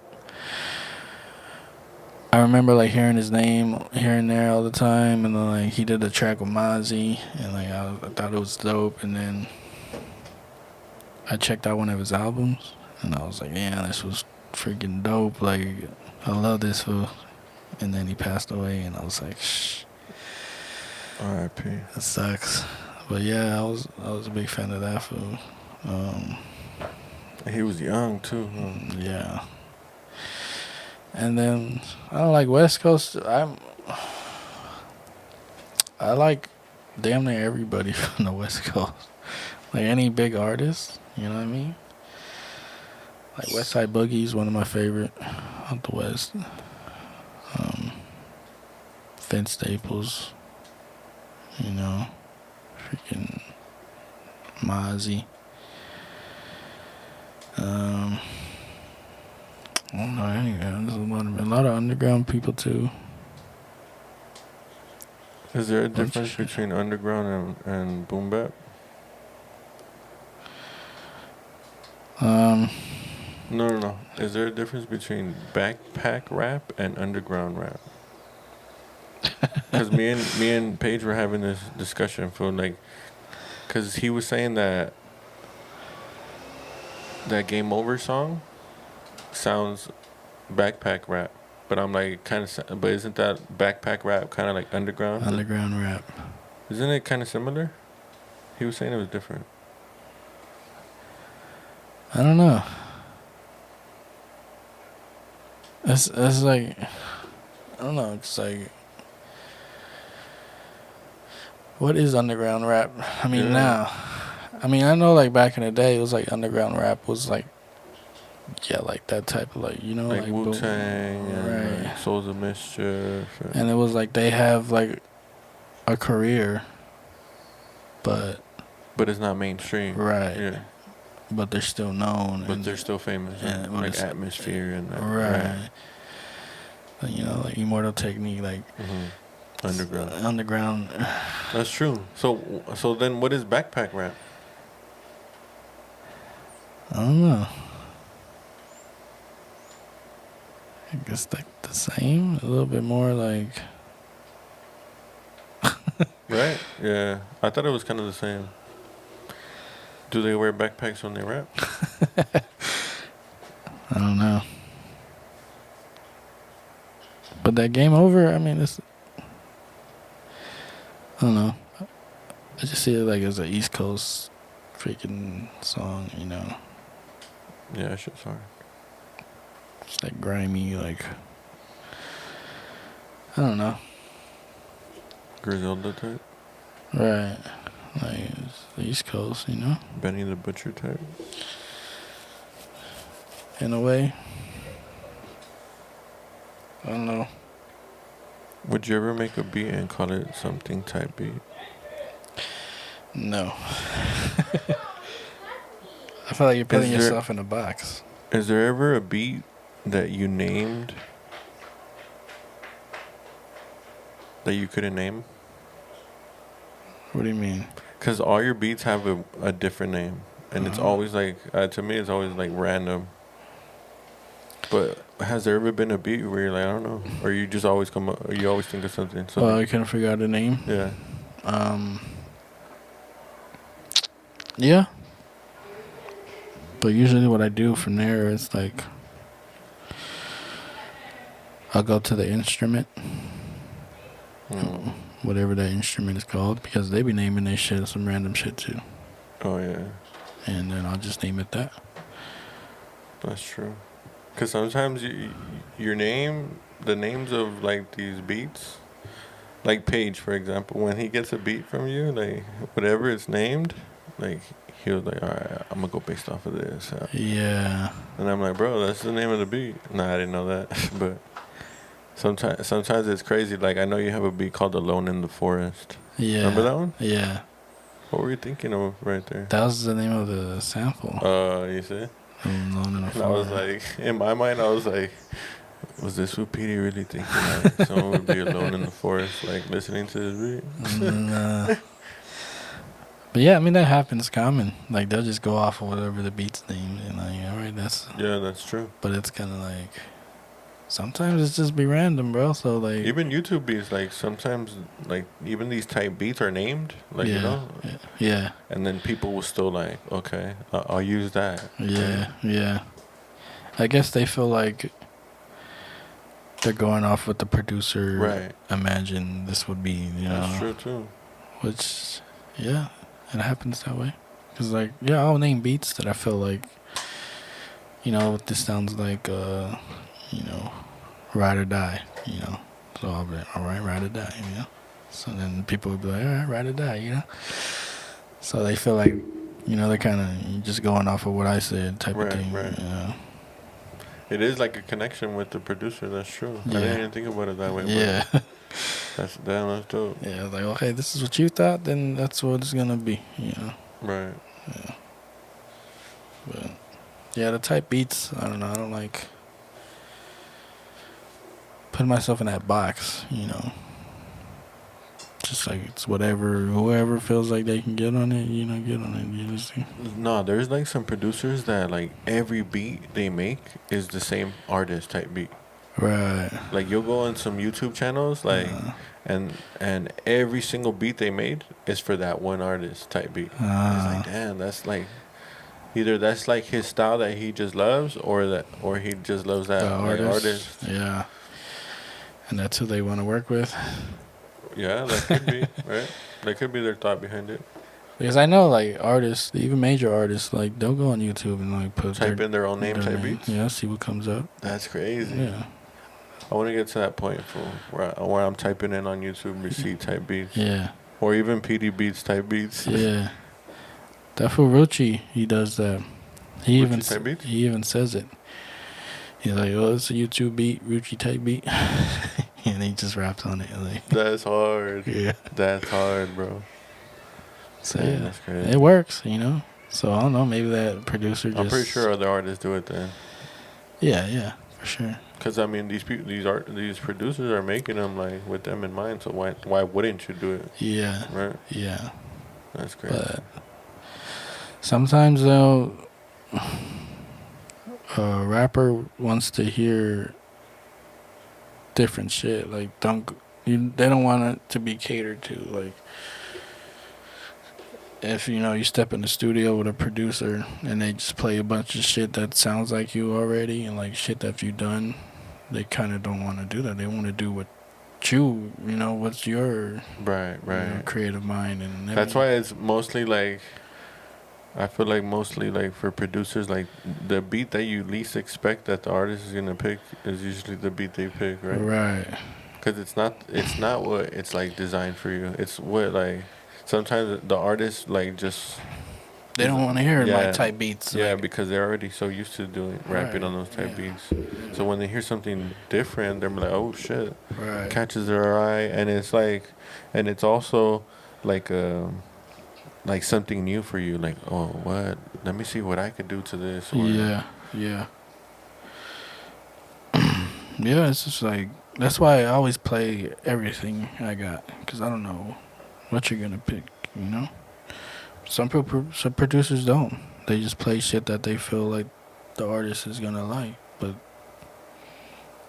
I remember like hearing his name here and there all the time, and then like he did a track with Mozzie, and like I thought it was dope, and then I checked out one of his albums, and I was like, yeah, this was freaking dope. Like I love this fool. And then he passed away, and I was like, shh, R.I.P. that sucks. But yeah, I was a big fan of that fool. He was young too. Huh? Yeah. And then I don't like West Coast. I like damn near everybody from the West Coast. Like any big artist, you know what I mean? Like West Side Boogie is one of my favorite out the West. Vince Staples, you know, freaking Mozzie. I don't know any. There's a lot of underground people too. Is there a Bunch of difference shit. between underground and boom bap? No. Is there a difference between backpack rap and underground rap? Because me and Paige were having this discussion for like, because he was saying that Game Over song sounds backpack rap, but I'm like kind of, but isn't that backpack rap kind of like underground? Underground rap. Isn't it kind of similar? He was saying it was different. I don't know. It's like I don't know. It's like what is underground rap? I mean Yeah. now. I mean I know like back in the day it was like underground rap was like yeah like that type of like you know Like Wu boom- Tang and right. like Souls of Mischief. And it was like they have like a career, but But it's not mainstream. right. Yeah. But they're still known. But and, they're still famous. Yeah, And but like it's- Atmosphere and that. right. Like, you know, like Immortal Technique, like Underground. underground. That's true. So then what is backpack rap? I don't know. I guess like the same, a little bit more like. Right? Yeah. I thought it was kind of the same. Do they wear backpacks when they rap? I don't know. But that Game Over, I mean, it's. I don't know. I just see it like as an East Coast freaking song, you know. Yeah, that shit's hard. It's like grimy, like I don't know. Griselda type. Right. Like it's the East Coast, you know? Benny the Butcher type. In a way. I don't know. Would you ever make a beat and call it something type beat? No. I feel like you're putting yourself in a box. Is there ever a beat that you named that you couldn't name? What do you mean? Because all your beats have a different name. And it's always like, to me, it's always like random. But has there ever been a beat where you're like, I don't know, or you just always come up, or you always think of something? Well, I couldn't figure out the name. Yeah. Yeah. But usually what I do from there is like, I'll go to the instrument, whatever that instrument is called, because they be naming their shit some random shit too. Oh, yeah. And then I'll just name it that. That's true. Because sometimes your name, the names of like these beats, like Paige, for example, when he gets a beat from you, like whatever it's named, like he was like, all right, I'm going to go based off of this. Yeah. And I'm like, bro, that's the name of the beat. Nah, I didn't know that. But sometimes it's crazy. Like, I know you have a beat called Alone in the Forest. Yeah. Remember that one? Yeah. What were you thinking of right there? That was the name of the sample. You see? Alone in the And I was like, in my mind, I was like, was this what Petey really thinking? Like, someone would be alone in the forest, like, listening to this beat? But yeah, I mean, that happens common. Like, they'll just go off of whatever the beat's named. And like, all right, that's... Yeah, that's true. But it's kind of like... Sometimes it's just be random, bro. So, like... Even YouTube beats, like, sometimes, like, even these type beats are named. Like, yeah, you know? Yeah. And then people will still like, okay, I'll use that. Yeah, yeah. I guess they feel like they're going off what the producer Right. imagined this would be, you know. That's true, too. Which, yeah, it happens that way. Because, like, yeah, I'll name beats that I feel like, you know, this sounds like, you know, Ride or Die, you know. So I'll be like, all right, Ride or Die, you know. So then people would be like, all right, Ride or Die, you know. So they feel like, you know, they're kind of just going off of what I said type of thing. Right. You know? It is like a connection with the producer. That's true. Yeah. I didn't even think about it that way. Yeah. That's dope. Yeah, like, okay, this is what you thought, then that's what it's going to be, you know. Right. Yeah. But, yeah, the type beats, I don't know. I don't like putting myself in that box, you know. Just like it's whatever, whoever feels like they can get on it, you know, get on it. You just, No, there's like some producers that like every beat they make is the same artist type beat. right. Like you'll go on some YouTube channels, like, and every single beat they made is for that one artist type beat. It's like, damn, that's like, either that's like his style that he just loves, or he just loves that artist. Yeah. And that's who they want to work with. Yeah, that could be, right? That could be their thought behind it. Because I know, like, artists, even major artists, like, they'll go on YouTube and, like, type in their own name type beats. Yeah, see what comes up. That's crazy. Yeah. I want to get to that point where I'm typing in on YouTube receipt type beats. Yeah. Or even PD beats type beats. Yeah. That fool Ruchi, he does that. He Ruchi even says it. He's like, oh, it's a YouTube beat, Ruchi type beat. And he just raps on it. Like, that's hard. Yeah. That's hard, bro. So, man, yeah. That's crazy. It works, you know? So, I don't know. Maybe that producer just... I'm pretty sure other artists do it then. Yeah, for sure. Because, I mean, these producers are making them, like, with them in mind. So, why wouldn't you do it? Yeah. Right? Yeah. That's crazy. But sometimes, though, a rapper wants to hear different shit. Like, they don't want it to be catered to. Like, if, you know, you step in the studio with a producer and they just play a bunch of shit that sounds like you already and, like, shit that you've done, they kind of don't want to do that. They want to do what you know, what's your right. you know, creative mind. And that's why it's mostly, like, I feel like mostly like for producers, like the beat that you least expect that the artist is gonna pick is usually the beat they pick, right? Right. Because it's not what it's like designed for you. It's what like sometimes the artist like just They is don't want to hear my yeah type beats. yeah Like, because they're already so used to doing rapping right. on those type Yeah. beats. So when they hear something different, they're like, oh shit, Right. catches their eye, and it's like, and it's also like like something new for you. Like, oh, what? Let me see what I could do to this. Or Yeah. Yeah. Yeah. It's just like that's why I always play everything I got because I don't know what you're gonna pick. You know. Some producers don't. They just play shit that they feel like the artist is gonna like. But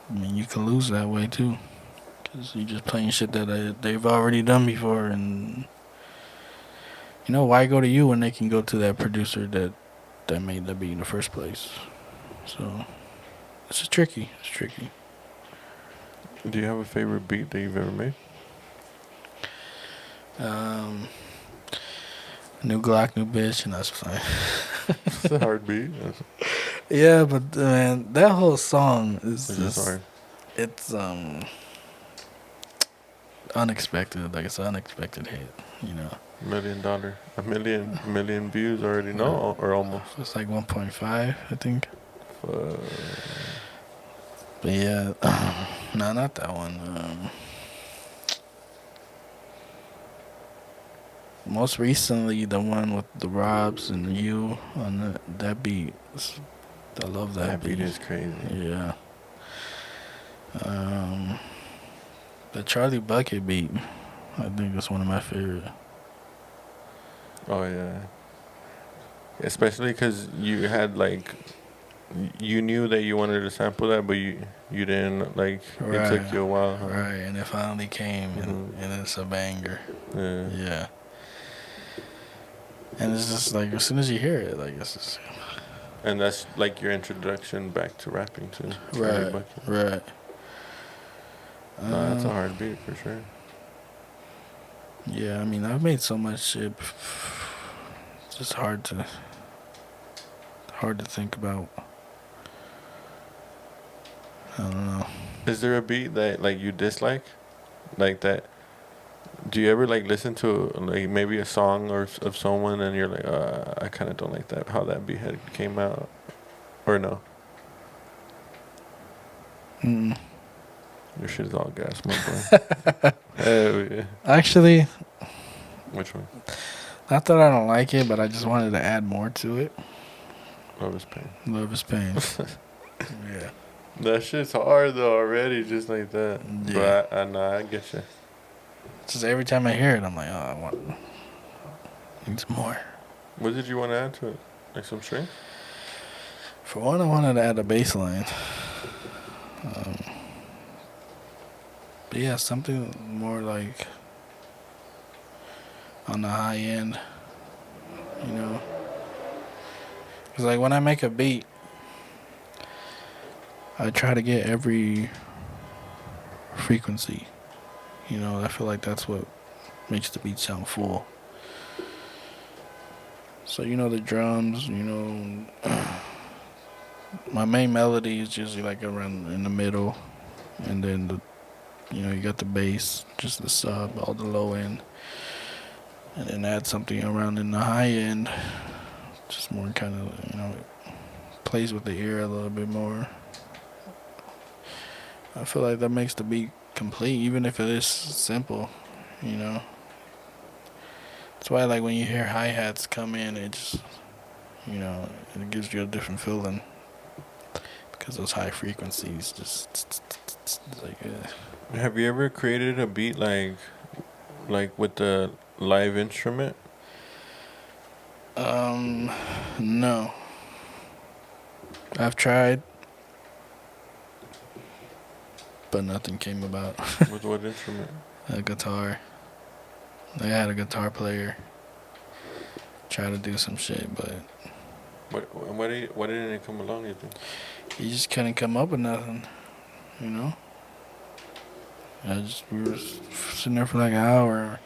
I mean, you can lose that way too, cause you're just playing shit that they've already done before, and you know why go to you when they can go to that producer that made the beat in the first place. So it's just tricky. It's tricky. do you have a favorite beat that you've ever made? Um, New Glock, new bitch, and that's fine. It's a hard beat. Yeah, but man, that whole song is It's just just hard. it's unexpected. Like it's an unexpected hit. You know. $1 million, a million views already. No, or almost. It's like 1.5, I think. Uh, But yeah, no, not that one. Most recently, the one with the Robs and you on that beat. I love that that beat beat. is crazy. Yeah. Um, the Charlie Bucket beat, I think that's one of my favorite. Oh yeah, especially because you had like you knew that you wanted to sample that, but you didn't like. It took Right, you a while, huh? right, and it finally came, Mhm. and it's a banger. Yeah. Yeah. And it's just like as soon as you hear it, like it's just And that's like your introduction back to rapping too, Charlie right, Bucket. right. Nah, that's a Uh, hard beat for sure. yeah, I mean I've made so much shit. It's just hard to think about. I don't know. Is there a beat that like you dislike, like that? Do you ever like listen to like maybe a song or of someone and you're like, I kind of don't like that how that beat had came out, or no? Mm. Your shit is all gas, my boy. Hell yeah. Actually, Which one? not that I don't like it, but I just wanted to add more to it. Love is pain. Love is pain. Yeah. That shit's hard though already, just like that. Yeah. But I know I get you. Just every time I hear it, I'm like, oh, I want needs more. What did you want to add to it? Like some strings? For one, I wanted to add a bass line. But yeah, something more like on the high end, you know. Because like when I make a beat, I try to get every frequency. You know, I feel like that's what makes the beat sound full. So you know the drums, you know, my main melody is usually like around in the middle, and then you got the bass, just the sub, all the low end, and then add something around in the high end, just more kind of plays with the ear a little bit more. I feel like that makes the beat complete, even if it is simple, you know. That's why like when you hear hi hats come in, it just it gives you a different feeling because those high frequencies just like Have you ever created a beat like with the live instrument? no. I've tried, but nothing came about. With what instrument? A guitar. I had a guitar player try to do some shit, but Why didn't it come along, you think? he just couldn't come up with nothing, you know? We were sitting there for like an hour.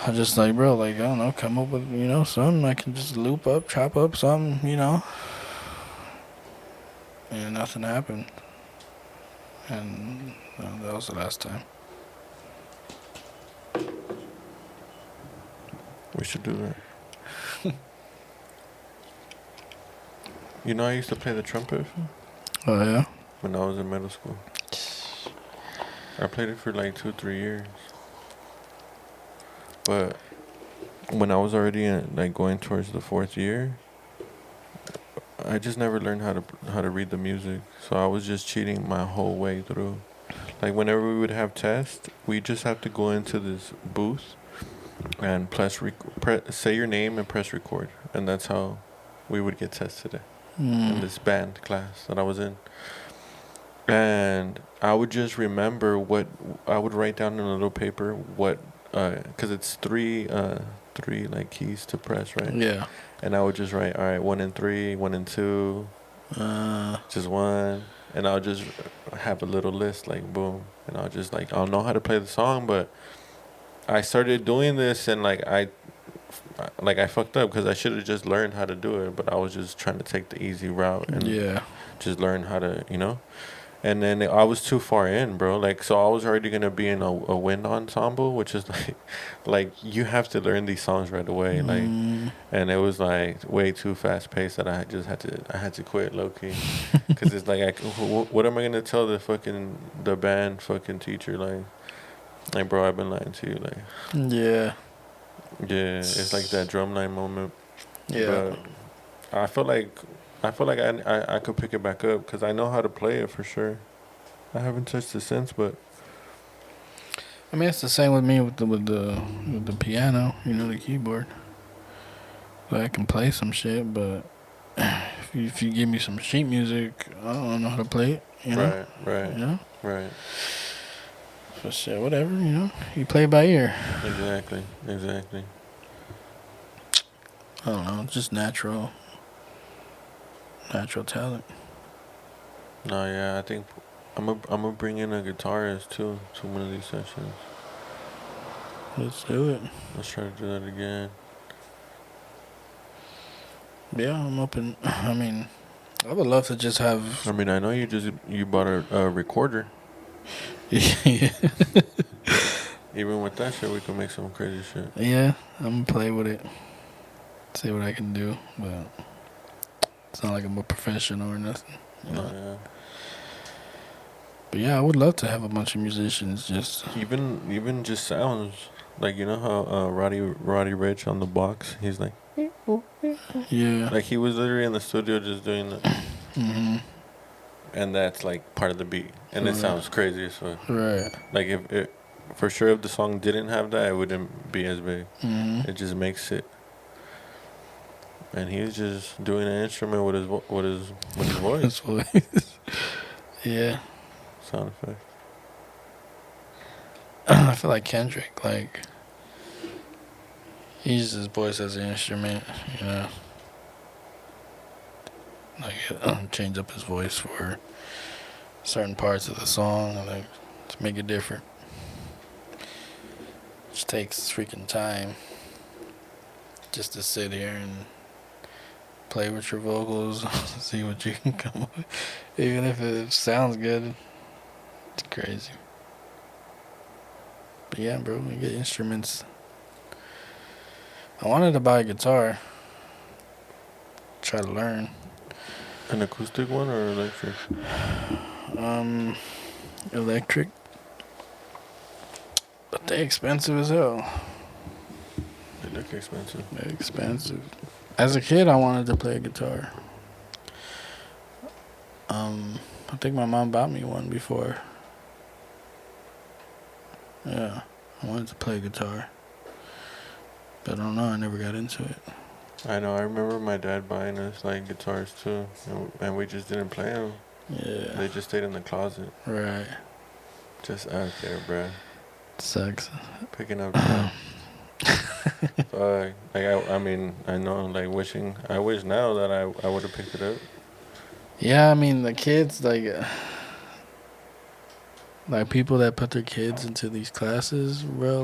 I I just like, bro, like, I don't know, come up with, something I can just loop up, chop up something, and nothing happened. And that was the last time. We should do that. I used to play the trumpet Oh, yeah? when I was in middle school. I played it for like 2-3 years. But when I was already going towards the 4th year, I just never learned how to read the music. So I was just cheating my whole way through. Like whenever we would have tests, we just have to go into this booth and say your name and press record, and that's how we would get tested in this band class that I was in. And I would just remember what I would write down in a little paper because it's three like keys to press, right? Yeah. And I would just write, all right, 1 and 3, 1 and 2, just 1, and I'll just have a little list, like boom, and I'll know how to play the song. But I started doing this, and I fucked up because I should have just learned how to do it, but I was just trying to take the easy route and just learn how to, And then I was too far in, bro. So I was already gonna be in a wind ensemble, which is like you have to learn these songs right away, and it was way too fast paced that I had to quit low key, because it's what am I gonna tell the band teacher like bro, I've been lying to you Yeah. Yeah, it's like that drumline moment. Yeah. But I feel like I could pick it back up because I know how to play it for sure. I haven't touched it since, but I mean, it's the same with me with the piano, the keyboard. I can play some shit, but if you give me some sheet music, I don't know how to play it. Right. Right. But shit, whatever, you play by ear. Exactly. I don't know, just natural talent. No, yeah, I think I'm gonna bring in a guitarist too to one of these sessions. Let's do it. Let's try to do that again. Yeah, I'm open. I mean, I would love to just have. I mean, I know you bought a recorder. Yeah. Even with that shit, we can make some crazy shit. Yeah, I'm gonna play with it. See what I can do, but it's not like I'm a professional or nothing. Yeah. But yeah, I would love to have a bunch of musicians just even just sounds like how Roddy Ricch on the box, he's like yeah, like he was literally in the studio just doing that. Mm-hmm. And that's like part of the beat, and it sounds crazy as fuck. Right. Like for sure if the song didn't have that, it wouldn't be as big. Mm-hmm. It just makes it. And he's just doing an instrument with his voice. His voice. Yeah. Sound effect. I feel like Kendrick, he uses his voice as an instrument, change up his voice for certain parts of the song, to make it different. Just takes freaking time just to sit here and play with your vocals, see what you can come up with. Even if it sounds good, it's crazy. But yeah, bro, we get instruments. I wanted to buy a guitar. Try to learn. An acoustic one or electric? Electric. But they're expensive as hell. They look expensive. They're expensive. As a kid, I wanted to play a guitar. I think my mom bought me one before. Yeah, I wanted to play guitar. But I don't know, I never got into it. I know, I remember my dad buying us guitars too, and we just didn't play them. Yeah. They just stayed in the closet. Right. Just out there, bruh. Sucks. Picking up drums. Fuck. I mean, I know, I wish now that I would have picked it up. Yeah, I mean, the kids, like people that put their kids into these classes, bro,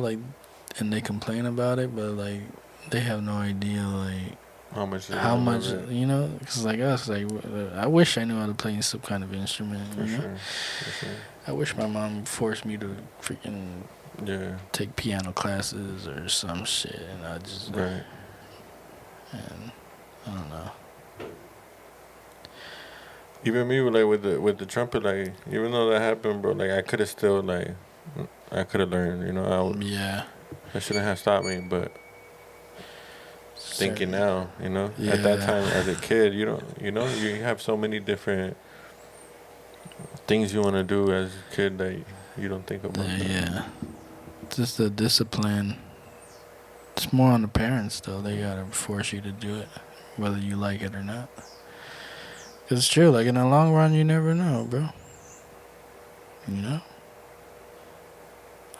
and they complain about it, but like they have no idea like How much? how much, you know, because like us, like I wish I knew how to play some kind of instrument. For you know? sure. For sure. I wish my mom forced me to freaking Yeah. take piano classes or some shit, and I just Right. and I don't know. Even me, like with the trumpet, like even though that happened, bro, like I could have still like I could have learned. You know, Yeah. that shouldn't have stopped me. But thinking now, you know, at that Yeah. time as a kid, you don't, you know, you have so many different things you want to do as a kid that you don't think about. Yeah. Just the discipline. It's more on the parents though. They gotta force you to do it, whether you like it or not. 'Cause it's true. Like in the long run, you never know, bro. You know.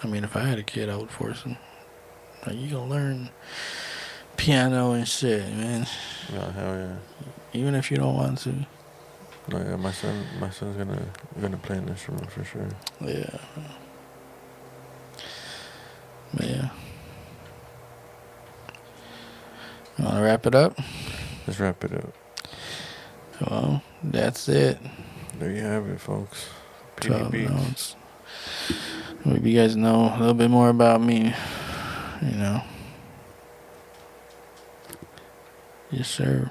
I mean, if I had a kid, I would force him. Like you gonna learn piano and shit, man. Oh, hell yeah. Even if you don't want to. No, yeah, my son's gonna play an instrument for sure. Yeah. But yeah. You wanna wrap it up? Let's wrap it up. Well, that's it. There you have it, folks. 12 Beatz. notes. Maybe you guys know a little bit more about me. You know. Yes, sir.